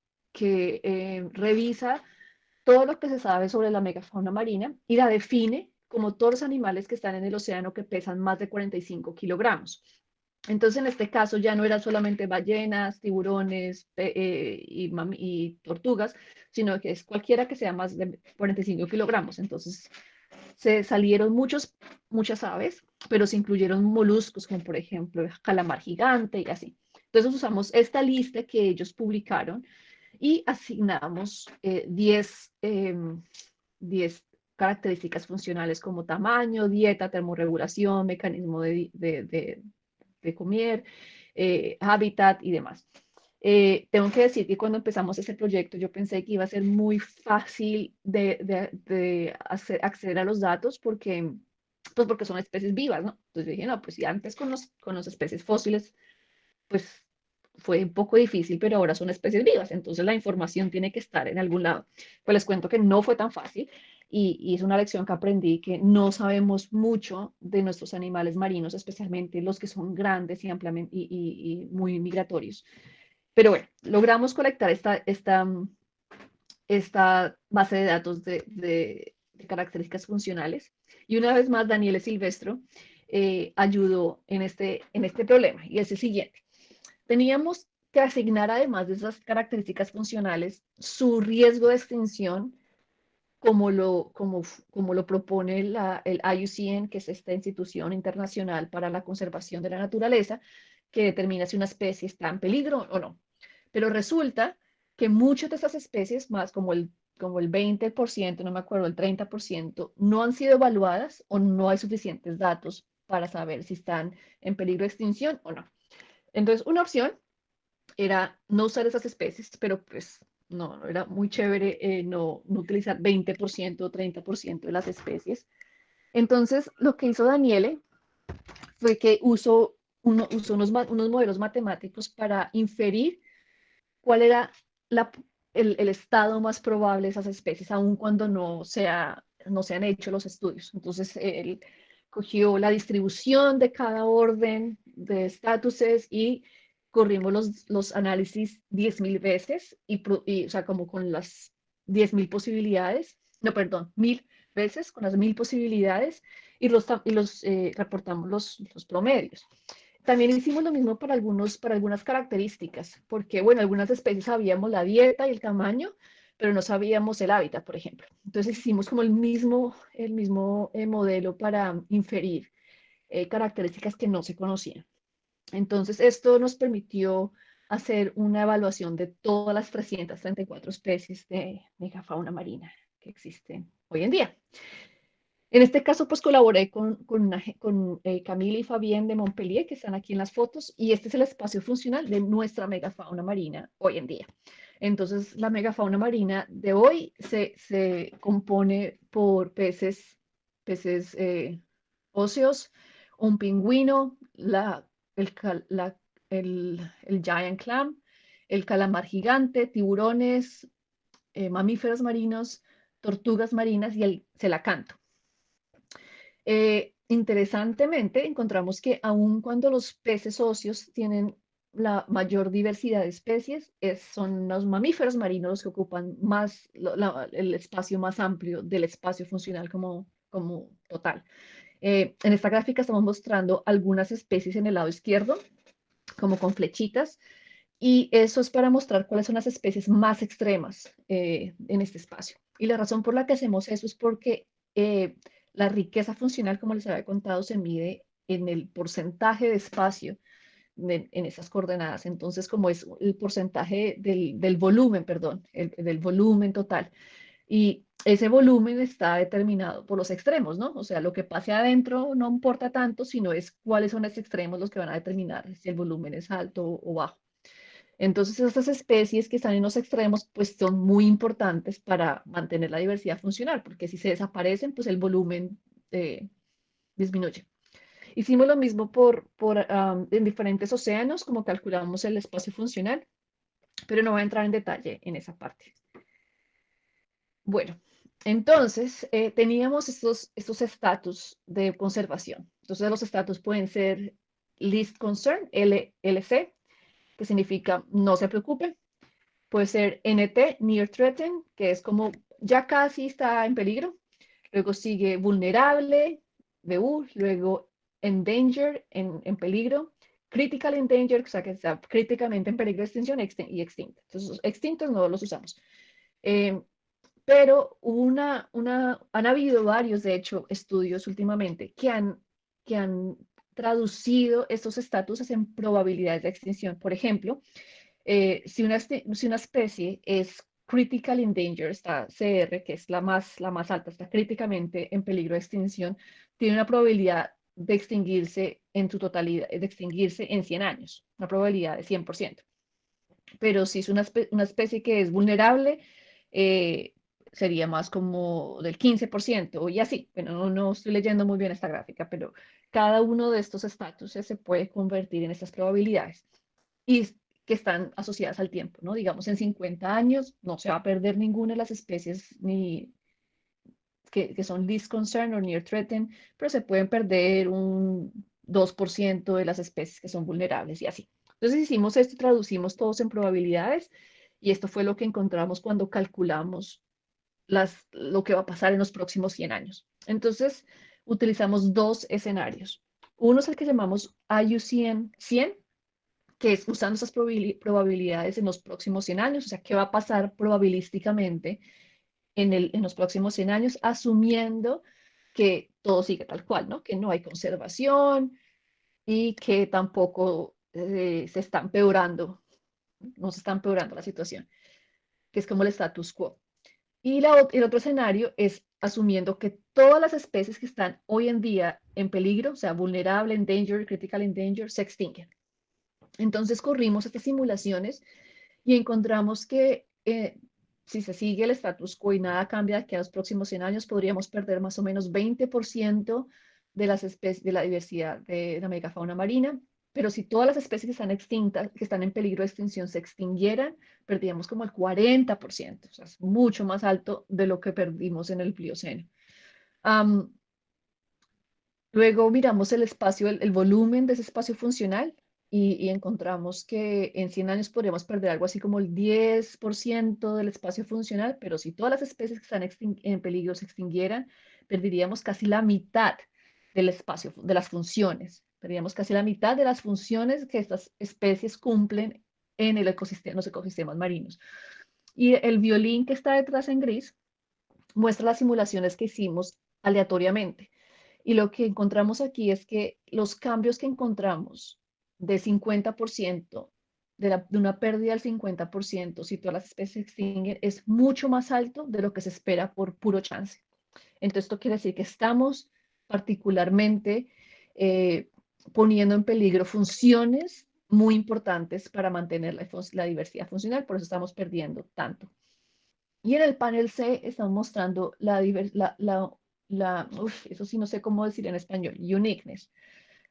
revisa todo lo que se sabe sobre la megafauna marina y la define como todos los animales que están en el océano que pesan más de 45 kilogramos. Entonces, en este caso ya no eran solamente ballenas, tiburones y tortugas, sino que es cualquiera que sea más de 45 kilogramos. Entonces, se salieron muchas aves, pero se incluyeron moluscos, como por ejemplo el calamar gigante y así. Entonces, usamos esta lista que ellos publicaron y asignamos 10 características funcionales como tamaño, dieta, termorregulación, mecanismo de comer, hábitat y demás. Tengo que decir que cuando empezamos ese proyecto yo pensé que iba a ser muy fácil de acceder a los datos porque son especies vivas, ¿no? Entonces dije, no, pues ya antes con las especies fósiles, pues fue un poco difícil, pero ahora son especies vivas, entonces la información tiene que estar en algún lado. Pues les cuento que no fue tan fácil y es una lección que aprendí, que no sabemos mucho de nuestros animales marinos, especialmente los que son grandes y, ampliamente, y muy migratorios. Pero bueno, logramos colectar esta base de datos de características funcionales y una vez más Daniele Silvestro ayudó en este problema y es el siguiente. Teníamos que asignar, además de esas características funcionales, su riesgo de extinción, como lo propone el IUCN, que es esta institución internacional para la conservación de la naturaleza, que determina si una especie está en peligro o no. Pero resulta que muchas de esas especies, más como el 20%, no me acuerdo, el 30%, no han sido evaluadas o no hay suficientes datos para saber si están en peligro de extinción o no. Entonces, una opción era no usar esas especies, pero pues no era muy chévere no utilizar 20% o 30% de las especies. Entonces, lo que hizo Daniele fue que usó unos modelos matemáticos para inferir cuál era el estado más probable de esas especies, aun cuando no se han hecho los estudios. Entonces, él cogió la distribución de cada orden de estatuses y corrimos los análisis 10.000 veces, o sea, como con las 10.000 posibilidades, no, perdón, 1.000 veces con las 1.000 posibilidades y reportamos los promedios. También hicimos lo mismo para algunas características, porque, bueno, algunas especies sabíamos la dieta y el tamaño, pero no sabíamos el hábitat, por ejemplo. Entonces hicimos como el mismo modelo para inferir características que no se conocían. Entonces esto nos permitió hacer una evaluación de todas las 334 especies de megafauna marina que existen hoy en día. En este caso, pues colaboré con Camille y Fabien de Montpellier, que están aquí en las fotos, y este es el espacio funcional de nuestra megafauna marina hoy en día. Entonces, la megafauna marina de hoy se compone por peces óseos, un pingüino, el giant clam, el calamar gigante, tiburones, mamíferos marinos, tortugas marinas y el celacanto. Interesantemente, encontramos que aun cuando los peces óseos tienen la mayor diversidad de especies, son los mamíferos marinos los que ocupan más el espacio más amplio del espacio funcional como total. En esta gráfica estamos mostrando algunas especies en el lado izquierdo, como con flechitas, y eso es para mostrar cuáles son las especies más extremas en este espacio. Y la razón por la que hacemos eso es porque la riqueza funcional, como les había contado, se mide en el porcentaje de espacio en esas coordenadas. Entonces, como es el porcentaje del volumen, perdón, del volumen total. Y ese volumen está determinado por los extremos, ¿no? O sea, lo que pase adentro no importa tanto, sino es cuáles son los extremos los que van a determinar si el volumen es alto o bajo. Entonces, estas especies que están en los extremos, pues son muy importantes para mantener la diversidad funcional, porque si se desaparecen, pues el volumen disminuye. Hicimos lo mismo en diferentes océanos, como calculamos el espacio funcional, pero no voy a entrar en detalle en esa parte. Bueno, entonces teníamos estos estatus de conservación. Entonces los estatus pueden ser Least Concern, LC, que significa no se preocupe. Puede ser NT, Near Threatened, que es como ya casi está en peligro. Luego sigue vulnerable, VU, luego endanger, en peligro. Critical endangered, o sea que está críticamente en peligro de extinción y extinto. Entonces, extintos no los usamos. Eh, pero han habido varios, de hecho, estudios últimamente que han traducido estos estatus en probabilidades de extinción. Por ejemplo, si una especie es critical endangered, está CR, que es la más alta, está críticamente en peligro de extinción, tiene una probabilidad de extinguirse en su totalidad, de extinguirse en 100 años, una probabilidad de 100%. Pero si es una especie que es vulnerable, eh, sería más como del 15% y así. Bueno, no estoy leyendo muy bien esta gráfica, pero cada uno de estos estatus se puede convertir en estas probabilidades y que están asociadas al tiempo, ¿no? Digamos, en 50 años no se va a perder ninguna de las especies ni que son least concern o near threatened, pero se pueden perder un 2% de las especies que son vulnerables y así. Entonces hicimos esto, traducimos todos en probabilidades y esto fue lo que encontramos cuando calculamos lo que va a pasar en los próximos 100 años. Entonces utilizamos dos escenarios. Uno es el que llamamos IUCN 100, que es usando esas probabilidades en los próximos 100 años, o sea, qué va a pasar probabilísticamente en los próximos 100 años, asumiendo que todo sigue tal cual, ¿no? Que no hay conservación y que tampoco se está empeorando, no se está empeorando la situación, que es como el status quo. Y el otro escenario es asumiendo que todas las especies que están hoy en día en peligro, o sea, vulnerable, endangered, critical endangered, se extinguen. Entonces corrimos estas simulaciones y encontramos que si se sigue el status quo y nada cambia de aquí a los próximos 100 años, podríamos perder más o menos 20% de las especies, de la diversidad de la megafauna marina. Pero si todas las especies que están extintas, que están en peligro de extinción, se extinguieran, perderíamos como el 40%, o sea, es mucho más alto de lo que perdimos en el Plioceno. Um, Luego miramos el espacio, el volumen de ese espacio funcional y encontramos que en 100 años podríamos perder algo así como el 10% del espacio funcional, pero si todas las especies que están en peligro se extinguieran, perderíamos casi la mitad del espacio, de las funciones. Perderíamos casi la mitad de las funciones que estas especies cumplen en los ecosistemas marinos. Y el violín que está detrás en gris muestra las simulaciones que hicimos aleatoriamente. Y lo que encontramos aquí es que los cambios que encontramos de 50%, de una pérdida del 50%, si todas las especies se extinguen, es mucho más alto de lo que se espera por puro chance. Entonces, esto quiere decir que estamos particularmente eh, poniendo en peligro funciones muy importantes para mantener la diversidad funcional, por eso estamos perdiendo tanto. Y en el panel C estamos mostrando eso sí no sé cómo decir en español, uniqueness,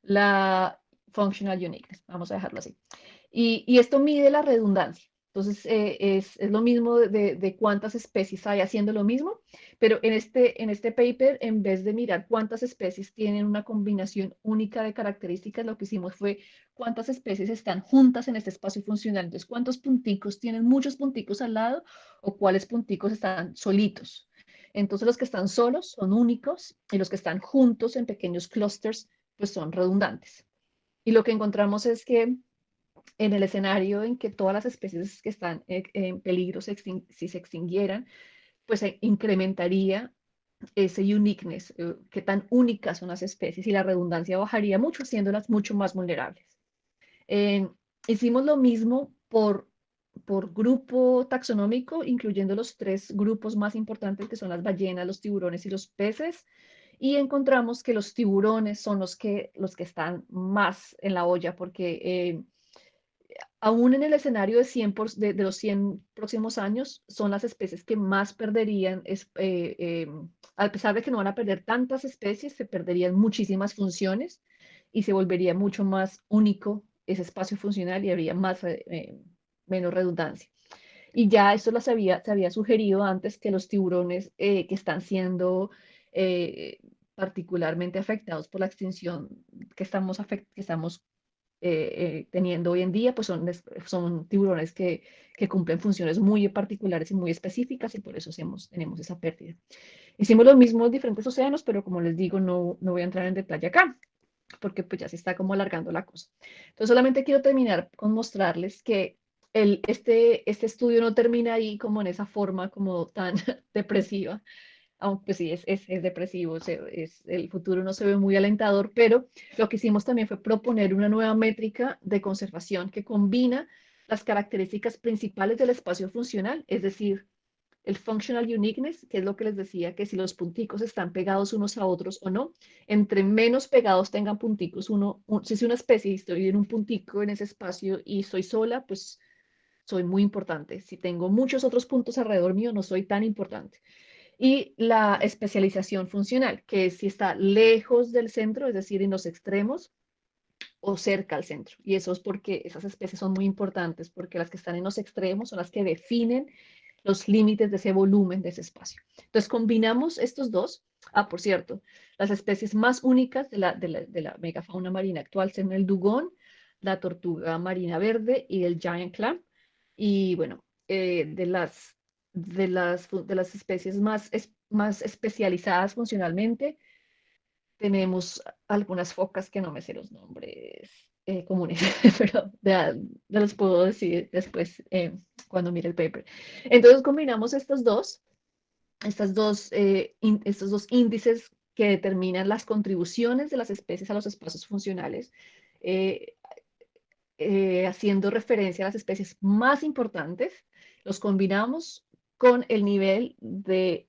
la functional uniqueness, vamos a dejarlo así. Y esto mide la redundancia. Entonces, es lo mismo de cuántas especies hay haciendo lo mismo, pero en este paper, en vez de mirar cuántas especies tienen una combinación única de características, lo que hicimos fue cuántas especies están juntas en este espacio funcional. Entonces, cuántos punticos tienen muchos punticos al lado o cuáles punticos están solitos. Entonces, los que están solos son únicos y los que están juntos en pequeños clusters, pues son redundantes. Y lo que encontramos es que en el escenario en que todas las especies que están en peligro si se extinguieran, pues se incrementaría ese uniqueness, qué tan únicas son las especies y la redundancia bajaría mucho, haciéndolas mucho más vulnerables. Eh, Hicimos lo mismo por grupo taxonómico, incluyendo los 3 grupos más importantes que son las ballenas, los tiburones y los peces, y encontramos que los tiburones son los que están más en la olla porque aún en el escenario de los 100 próximos años, son las especies que más perderían, a pesar de que no van a perder tantas especies, se perderían muchísimas funciones. y se volvería mucho más único ese espacio funcional y habría menos redundancia. Y ya esto se había sugerido antes que los tiburones que están siendo eh, particularmente afectados por la extinción que estamos teniendo hoy en día, pues son tiburones que cumplen funciones muy particulares y muy específicas y por eso tenemos esa pérdida. Hicimos lo mismo en diferentes océanos, pero como les digo, no voy a entrar en detalle acá porque pues ya se está como alargando la cosa. Entonces solamente quiero terminar con mostrarles que este estudio no termina ahí como en esa forma como tan depresiva, aunque pues sí, es depresivo, el futuro no se ve muy alentador, pero lo que hicimos también fue proponer una nueva métrica de conservación que combina las características principales del espacio funcional, es decir, el functional uniqueness, que es lo que les decía, que si los punticos están pegados unos a otros o no, entre menos pegados tengan punticos, si es una especie y estoy en un puntico en ese espacio y soy sola, pues soy muy importante. Si tengo muchos otros puntos alrededor mío, no soy tan importante. Y la especialización funcional, que es si está lejos del centro, es decir, en los extremos, o cerca al centro. Y eso es porque esas especies son muy importantes, porque las que están en los extremos son las que definen los límites de ese volumen, de ese espacio. Entonces combinamos estos dos. Ah, por cierto, las especies más únicas de la megafauna marina actual son el dugón, la tortuga marina verde y el giant clam. Y bueno, de las especies más especializadas funcionalmente, tenemos algunas focas que no me sé los nombres comunes, pero ya los puedo decir después cuando mire el paper. Entonces combinamos estos dos índices que determinan las contribuciones de las especies a los espacios funcionales, eh, haciendo referencia a las especies más importantes, los combinamos con el nivel de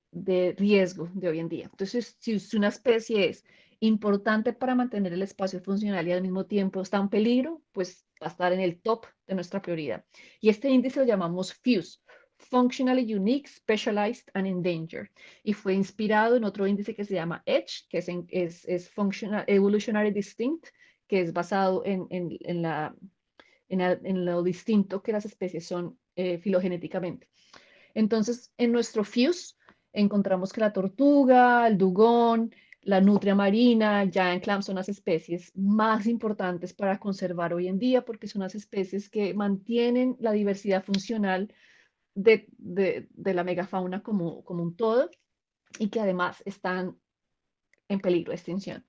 riesgo de hoy en día. Entonces, si una especie es importante para mantener el espacio funcional y al mismo tiempo está en peligro, pues va a estar en el top de nuestra prioridad. Y este índice lo llamamos FUSE, Functionally Unique, Specialized and Endangered. Y fue inspirado en otro índice que se llama EDGE, que es Functional, Evolutionary Distinct, que es basado en lo distinto que las especies son filogenéticamente. Entonces, en nuestro FUSE encontramos que la tortuga, el dugón, la nutria marina, giant clam son las especies más importantes para conservar hoy en día porque son las especies que mantienen la diversidad funcional de la megafauna como un todo y que además están en peligro de extinción.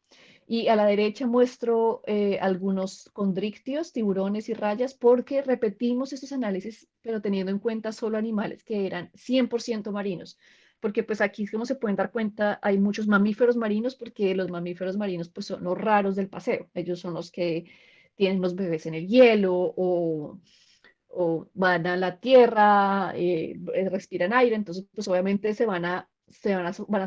Y a la derecha muestro algunos condrictios, tiburones y rayas, porque repetimos estos análisis, pero teniendo en cuenta solo animales que eran 100% marinos. Porque pues aquí, como se pueden dar cuenta, hay muchos mamíferos marinos, porque los mamíferos marinos pues son los raros del paseo. Ellos son los que tienen los bebés en el hielo o van a la tierra, respiran aire, entonces pues obviamente van a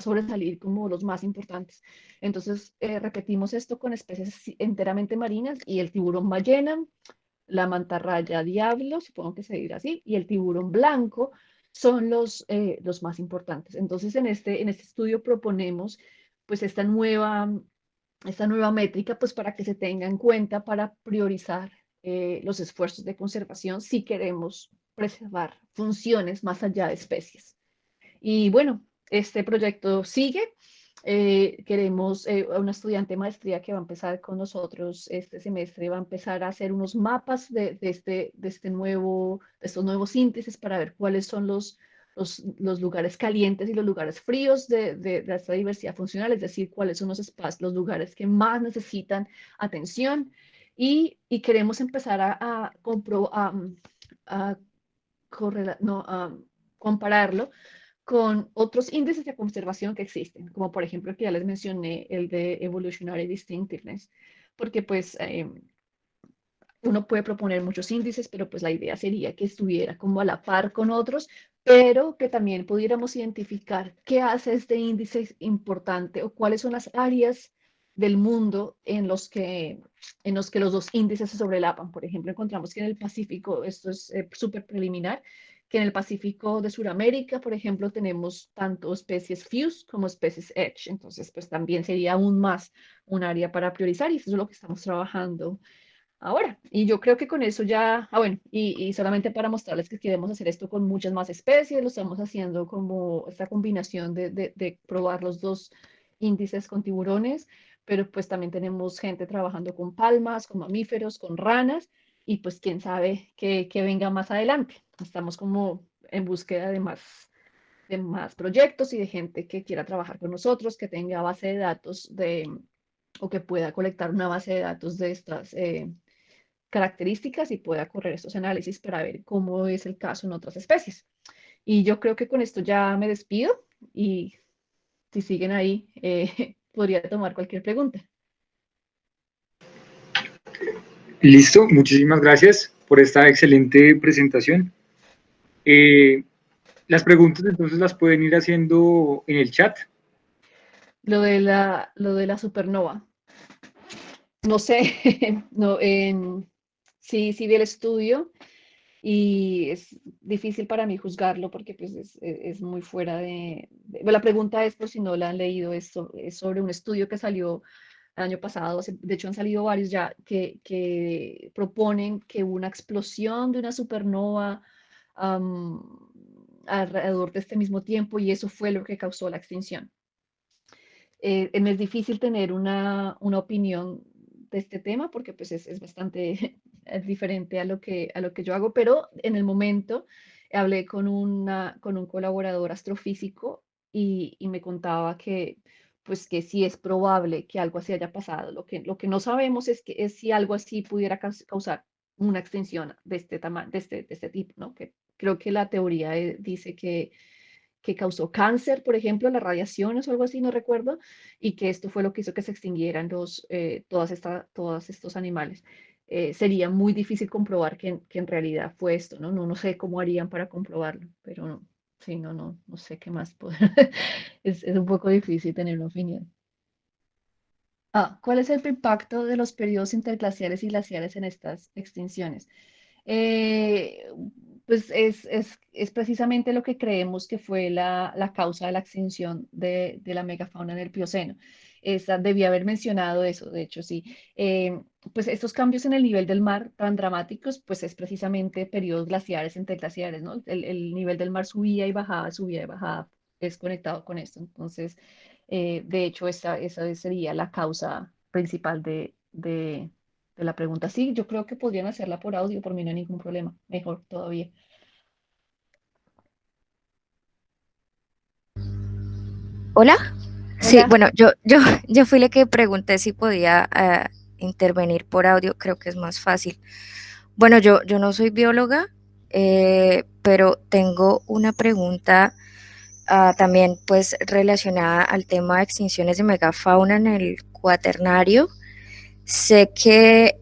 sobresalir como los más importantes. Entonces repetimos esto con especies enteramente marinas y el tiburón ballena, la mantarraya diablo, supongo que se dirá así, y el tiburón blanco son los más importantes. Entonces en este estudio proponemos pues esta nueva métrica, pues para que se tenga en cuenta para priorizar los esfuerzos de conservación si queremos preservar funciones más allá de especies. Y bueno, este proyecto sigue. Queremos a una estudiante de maestría que va a empezar con nosotros este semestre, va a empezar a hacer unos mapas de estos nuevos índices para ver cuáles son los lugares calientes y los lugares fríos de esta diversidad funcional, es decir, cuáles son los espacios, los lugares que más necesitan atención. Y queremos empezar a no, a compararlo con otros índices de conservación que existen, como por ejemplo el que ya les mencioné, el de Evolutionary Distinctiveness, porque pues uno puede proponer muchos índices, pero pues la idea sería que estuviera como a la par con otros, pero que también pudiéramos identificar qué hace este índice importante o cuáles son las áreas del mundo en los que los dos índices se sobrelapan. Por ejemplo, encontramos que en el Pacífico, esto es súper preliminar, que en el Pacífico de Sudamérica, por ejemplo, tenemos tanto especies Fuse como especies Edge. Entonces, pues también sería aún más un área para priorizar y eso es lo que estamos trabajando ahora. Y yo creo que con eso ya, bueno, y solamente para mostrarles que queremos hacer esto con muchas más especies, lo estamos haciendo como esta combinación de probar los dos índices con tiburones, pero pues también tenemos gente trabajando con palmas, con mamíferos, con ranas, y pues quién sabe qué venga más adelante. Estamos como en búsqueda de más proyectos y de gente que quiera trabajar con nosotros, que tenga base de datos o que pueda colectar una base de datos de estas características y pueda correr estos análisis para ver cómo es el caso en otras especies. Y yo creo que con esto ya me despido y si siguen ahí, podría tomar cualquier pregunta. Listo, muchísimas gracias por esta excelente presentación. Eh, las preguntas entonces las pueden ir haciendo en el chat. Lo de la supernova. No sé, no, sí, sí vi el estudio y es difícil para mí juzgarlo porque pues es muy fuera bueno, la pregunta es, por si no la han leído, es sobre un estudio que salió el año pasado, de hecho han salido varios ya, que proponen que hubo una explosión de una supernova am, alrededor de este mismo tiempo y eso fue lo que causó la extinción. Me es difícil tener una opinión de este tema porque pues es bastante diferente a lo que yo hago, pero en el momento hablé con un colaborador astrofísico y me contaba que pues que sí es probable que algo así haya pasado. Lo que no sabemos es si algo así pudiera causar una extinción de este tamaño, de este tipo, ¿no? Que creo que la teoría dice que causó cáncer, por ejemplo, las radiaciones o algo así, no recuerdo, y que esto fue lo que hizo que se extinguieran todos estos animales. Sería muy difícil comprobar que en realidad fue esto, ¿no? No sé cómo harían para comprobarlo, pero no, sí, no sé qué más poder. Es un poco difícil tener una opinión. ¿Cuál es el impacto de los periodos interglaciares y glaciares en estas extinciones? Eh, pues es precisamente lo que creemos que fue la causa de la extinción de la megafauna en el Plioceno. Debía haber mencionado eso, de hecho, sí. Pues estos cambios en el nivel del mar tan dramáticos, pues es precisamente periodos glaciares entre glaciares, ¿no? El nivel del mar subía y bajaba, es conectado con esto. Entonces, de hecho, esa sería la causa principal de la pregunta. Sí, yo creo que podrían hacerla por audio, por mí no hay ningún problema. Mejor todavía. Hola. Sí, Hola. bueno, yo fui la que pregunté si podía intervenir por audio, creo que es más fácil. Bueno, yo no soy bióloga, pero tengo una pregunta también pues relacionada al tema de extinciones de megafauna en el cuaternario. Sé que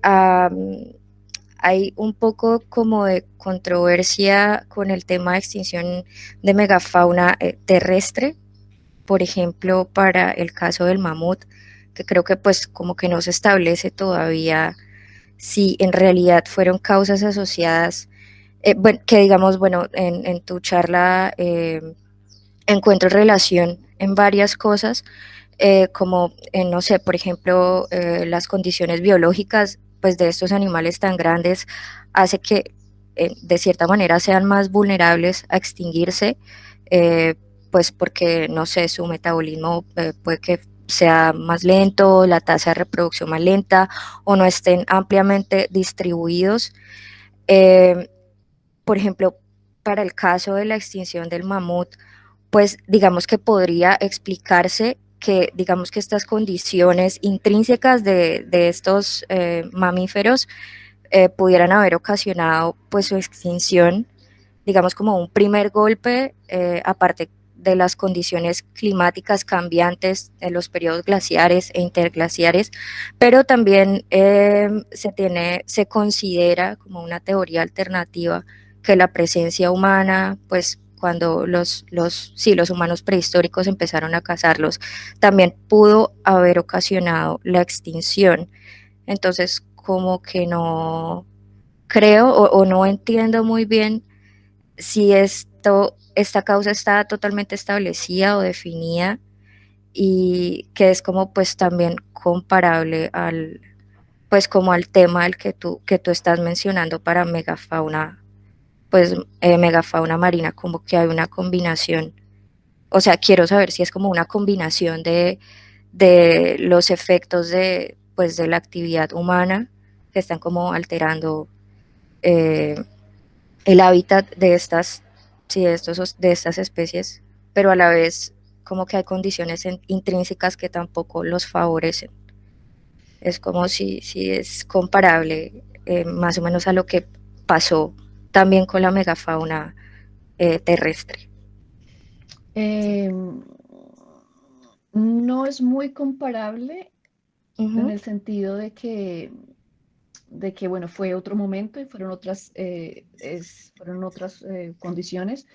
hay un poco como de controversia con el tema de extinción de megafauna terrestre, por ejemplo, para el caso del mamut, que creo que pues como que no se establece todavía si en realidad fueron causas asociadas, bueno, que digamos, bueno, en tu charla encuentro relación en varias cosas, como, no sé, por ejemplo, las condiciones biológicas pues, de estos animales tan grandes hace que de cierta manera sean más vulnerables a extinguirse, pues porque, no sé, su metabolismo puede que sea más lento, la tasa de reproducción más lenta o no estén ampliamente distribuidos. Eh, por ejemplo, para el caso de la extinción del mamut, pues digamos que podría explicarse que digamos que estas condiciones intrínsecas de estos mamíferos pudieran haber ocasionado pues su extinción, digamos como un primer golpe, aparte de las condiciones climáticas cambiantes de los periodos glaciares e interglaciares, pero también se considera como una teoría alternativa que la presencia humana, pues cuando sí, los humanos prehistóricos empezaron a cazarlos, también pudo haber ocasionado la extinción. Entonces, como que no creo o no entiendo muy bien si esta causa está totalmente establecida o definida y que es como pues también comparable pues como al tema que tú estás mencionando para megafauna, pues megafauna marina, como que hay una combinación. O sea, quiero saber si es como una combinación de los efectos pues, de la actividad humana que están como alterando eh, el hábitat de sí, de estas especies, pero a la vez como que hay condiciones intrínsecas que tampoco los favorecen. Es como si es comparable más o menos a lo que pasó también con la megafauna terrestre. No es muy comparable en Ujú. el sentido de que bueno, fue otro momento y fueron otras condiciones.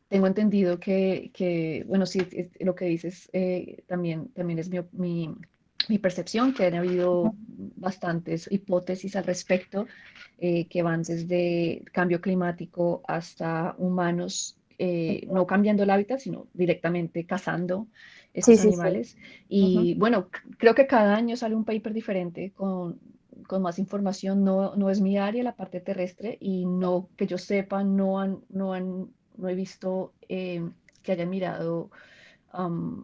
Tengo entendido bueno, sí, lo que dices también es mi percepción, que han habido bastantes hipótesis al respecto, que van desde cambio climático hasta humanos, no cambiando el hábitat, sino directamente cazando Sí, estos sí, sí. animales. Ujú. Y bueno, creo que cada año sale un paper diferente con más información. No, no es mi área, la parte terrestre, y no, que yo sepa, no he visto que hayan mirado um,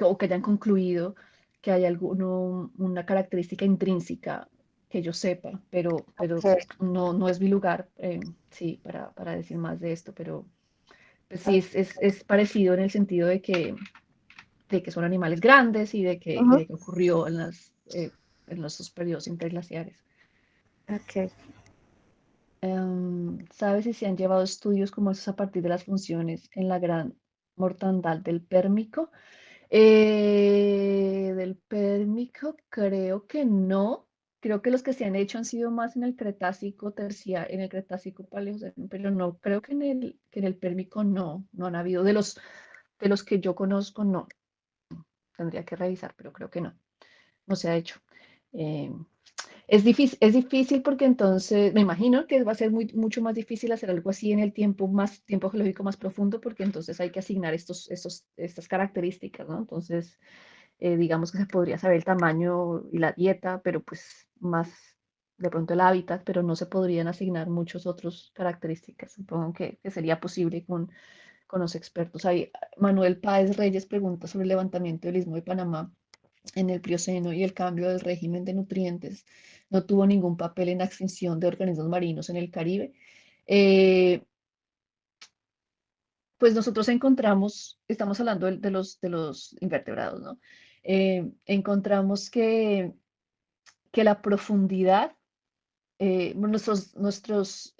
o que hayan concluido que hay una característica intrínseca que yo sepa, pero Ok, no, no es mi lugar, sí, para decir más de esto, pero pues sí, es parecido en el sentido de que son animales grandes y ujú, de que ocurrió en los periodos interglaciares. ok. ¿Sabes si se han llevado estudios como esos a partir de las funciones en la gran mortandad del Pérmico? Del Pérmico creo que no. Creo que los que se han hecho han sido más en el Cretácico terciario, en el Cretácico Paleoceno, pero no, creo que en el Pérmico no, no han habido. De los que yo conozco, no. Tendría que revisar, pero creo que no, no se ha hecho. Eh, es difícil porque entonces me imagino que va a ser mucho más difícil hacer algo así en el tiempo geológico más profundo, porque entonces hay que asignar estas características, ¿no? Entonces, digamos que se podría saber el tamaño y la dieta, pero pues más de pronto el hábitat, pero no se podrían asignar muchas otras características. Supongo que sería posible con los expertos. Ahí, Manuel Páez Reyes pregunta sobre el levantamiento del Istmo de Panamá en el Plioceno y el cambio del régimen de nutrientes no tuvo ningún papel en la extinción de organismos marinos en el Caribe. Eh, pues nosotros encontramos, estamos hablando de los invertebrados, ¿no? Encontramos que la profundidad, nuestros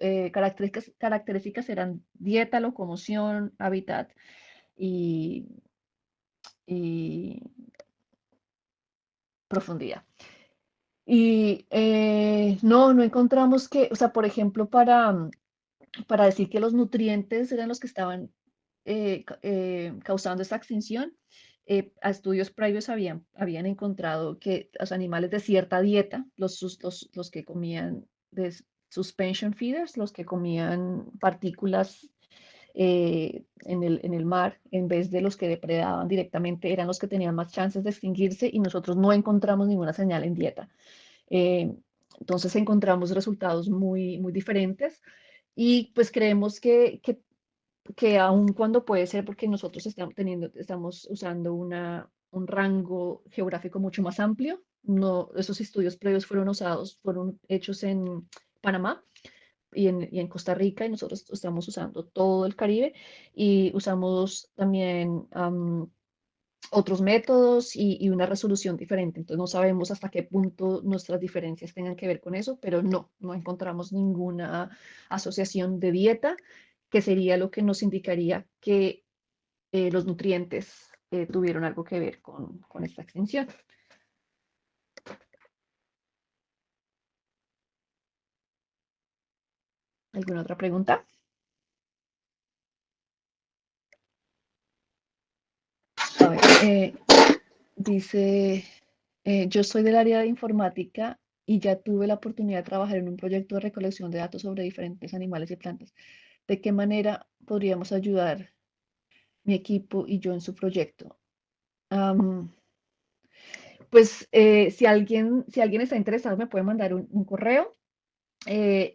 características eran dieta, locomoción, hábitat y, y profundidad. Y no encontramos o sea, por ejemplo, para decir que los nutrientes eran los que estaban causando esta extinción, a estudios previos habían encontrado que los animales de cierta dieta, los que comían de suspension feeders, los que comían partículas en el mar, en vez de los que depredaban directamente, eran los que tenían más chances de extinguirse y nosotros no encontramos ninguna señal en dieta. Eh, entonces encontramos resultados muy diferentes y pues creemos que aun cuando puede ser porque nosotros estamos usando un rango geográfico mucho más amplio, no, esos estudios previos fueron hechos en Panamá y en Costa Rica y nosotros estamos usando todo el Caribe y usamos también otros métodos y una resolución diferente. Entonces no sabemos hasta qué punto nuestras diferencias tengan que ver con eso, pero no encontramos ninguna asociación de dieta, que sería lo que nos indicaría que los nutrientes tuvieron algo que ver con esta extinción. ¿Alguna otra pregunta? A ver, dice, yo soy del área de informática y ya tuve la oportunidad de trabajar en un proyecto de recolección de datos sobre diferentes animales y plantas. ¿De qué manera podríamos ayudar mi equipo y yo en su proyecto? Am, pues si alguien está interesado, me puede mandar un correo.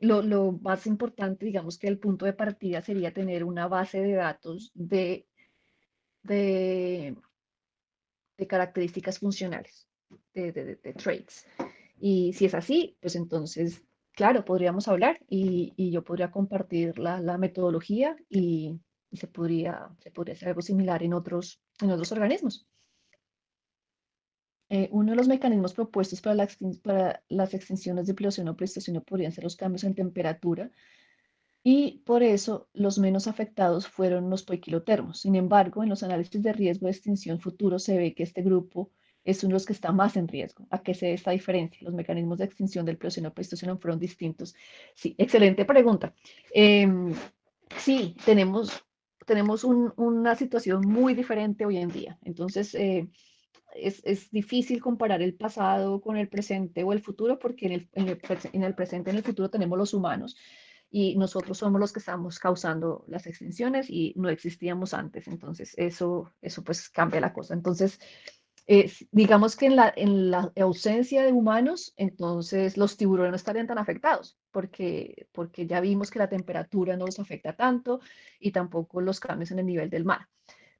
Lo más importante, digamos que el punto de partida sería tener una base de datos de, de características funcionales, de traits. Y si es así, pues entonces, claro, podríamos hablar y yo podría compartir la metodología y se podría hacer algo similar en otros organismos. Uno de los mecanismos propuestos para las extinciones de Plioceno o Pleistoceno podrían ser los cambios en temperatura y por eso los menos afectados fueron los poiquilotermos. Sin embargo, en los análisis de riesgo de extinción futuro se ve que este grupo es uno de los que está más en riesgo. ¿A qué se debe esta diferencia? Los mecanismos de extinción del Plioceno Pleistoceno fueron distintos. Sí, excelente pregunta. Sí, tenemos una situación muy diferente hoy en día. Entonces, es difícil comparar el pasado con el presente o el futuro porque en el presente, en el futuro tenemos los humanos y nosotros somos los que estamos causando las extinciones y no existíamos antes. Entonces, eso pues cambia la cosa. Entonces, digamos que en la ausencia de humanos, entonces los tiburones no estarían tan afectados, porque ya vimos que la temperatura no los afecta tanto y tampoco los cambios en el nivel del mar.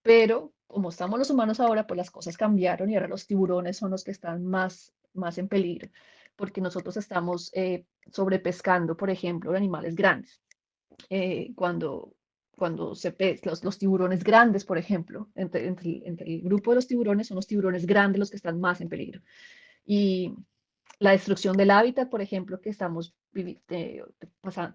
Pero como estamos los humanos ahora, pues las cosas cambiaron y ahora los tiburones son los que están más en peligro, porque nosotros estamos sobrepescando, por ejemplo, animales grandes. Cuando los tiburones grandes, por ejemplo, entre el grupo de los tiburones, son los tiburones grandes los que están más en peligro. Y la destrucción del hábitat, por ejemplo, por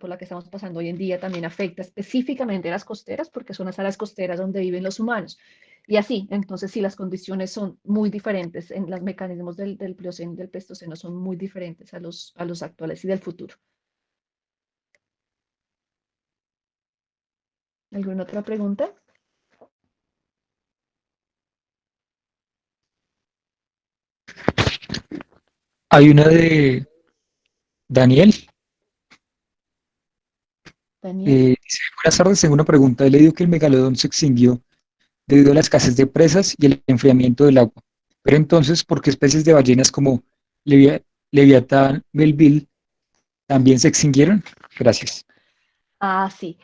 la que estamos pasando hoy en día, también afecta específicamente a las costeras, porque son las áreas costeras donde viven los humanos. Y así, entonces, sí, las condiciones son muy diferentes, en los mecanismos del Plioceno y del Pleistoceno son muy diferentes a los actuales y del futuro. ¿Alguna otra pregunta? Hay una de Daniel. Daniel. Dice, buenas tardes, tengo una pregunta. He leído que el megalodón se extinguió debido a la escasez de presas y el enfriamiento del agua. Pero entonces, ¿por qué especies de ballenas como Levia- Leviatán, Melville también se extinguieron? Gracias. Ah, sí.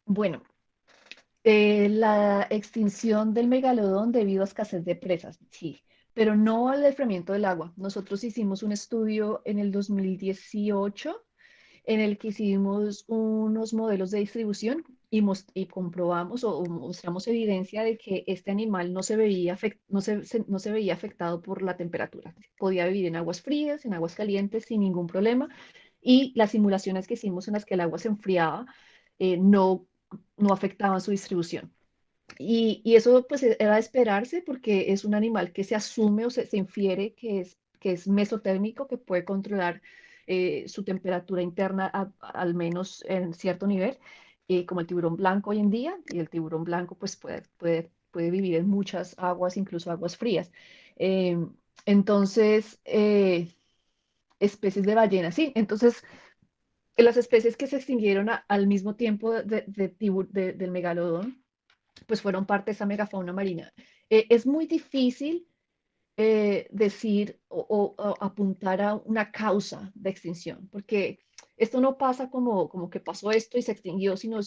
Bueno, la extinción del megalodón debido a escasez de presas, sí, pero no al enfriamiento del agua. Nosotros hicimos un estudio en el 2018 en el que hicimos unos modelos de distribución y comprobamos o mostramos evidencia de que este animal no se veía afectado por la temperatura. Podía vivir en aguas frías, en aguas calientes sin ningún problema. Y las simulaciones que hicimos en las que el agua se enfriaba no afectaban su distribución. Y eso pues era de esperarse porque es un animal que se asume o se infiere que es mesotérmico, que puede controlar su temperatura interna al menos en cierto nivel, como el tiburón blanco hoy en día, y el tiburón blanco pues puede vivir en muchas aguas, incluso aguas frías. Eh, entonces, especies de ballenas, sí, entonces las especies que se extinguieron al mismo tiempo del megalodón, pues fueron parte de esa megafauna marina. Es muy difícil decir o apuntar a una causa de extinción, porque esto no pasa como que pasó esto y se extinguió, sino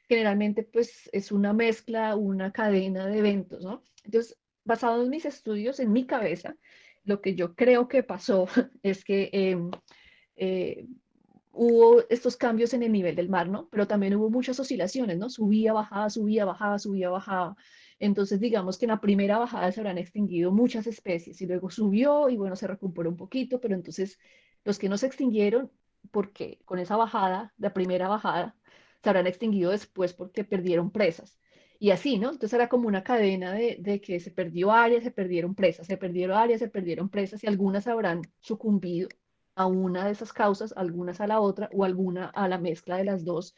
generalmente pues es una mezcla, una cadena de eventos, ¿no? Entonces, basado en mis estudios, en mi cabeza, lo que yo creo que pasó es que eh, hubo estos cambios en el nivel del mar, ¿no? Pero también hubo muchas oscilaciones, ¿no? Subía, bajaba, subía, bajaba, subía, bajaba. Entonces, digamos que en la primera bajada se habrán extinguido muchas especies y luego subió y bueno, se recuperó un poquito, pero entonces los que no se extinguieron, porque con esa bajada, la primera bajada, se habrán extinguido después porque perdieron presas. Y así, ¿no? Entonces era como una cadena de que se perdió área, se perdieron presas, se perdieron áreas, se perdieron presas y algunas habrán sucumbido a una de esas causas, algunas a la otra o alguna a la mezcla de las dos,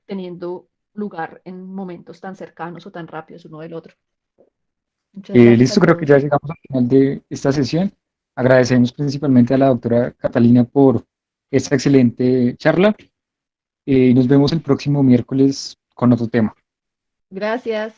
teniendo lugar en momentos tan cercanos o tan rápidos uno del otro. Muchas gracias por Listo, la creo que ya pregunta. llegamos al final de esta sesión. Agradecemos principalmente a la doctora Catalina por esta excelente charla y nos vemos el próximo miércoles con otro tema. Gracias.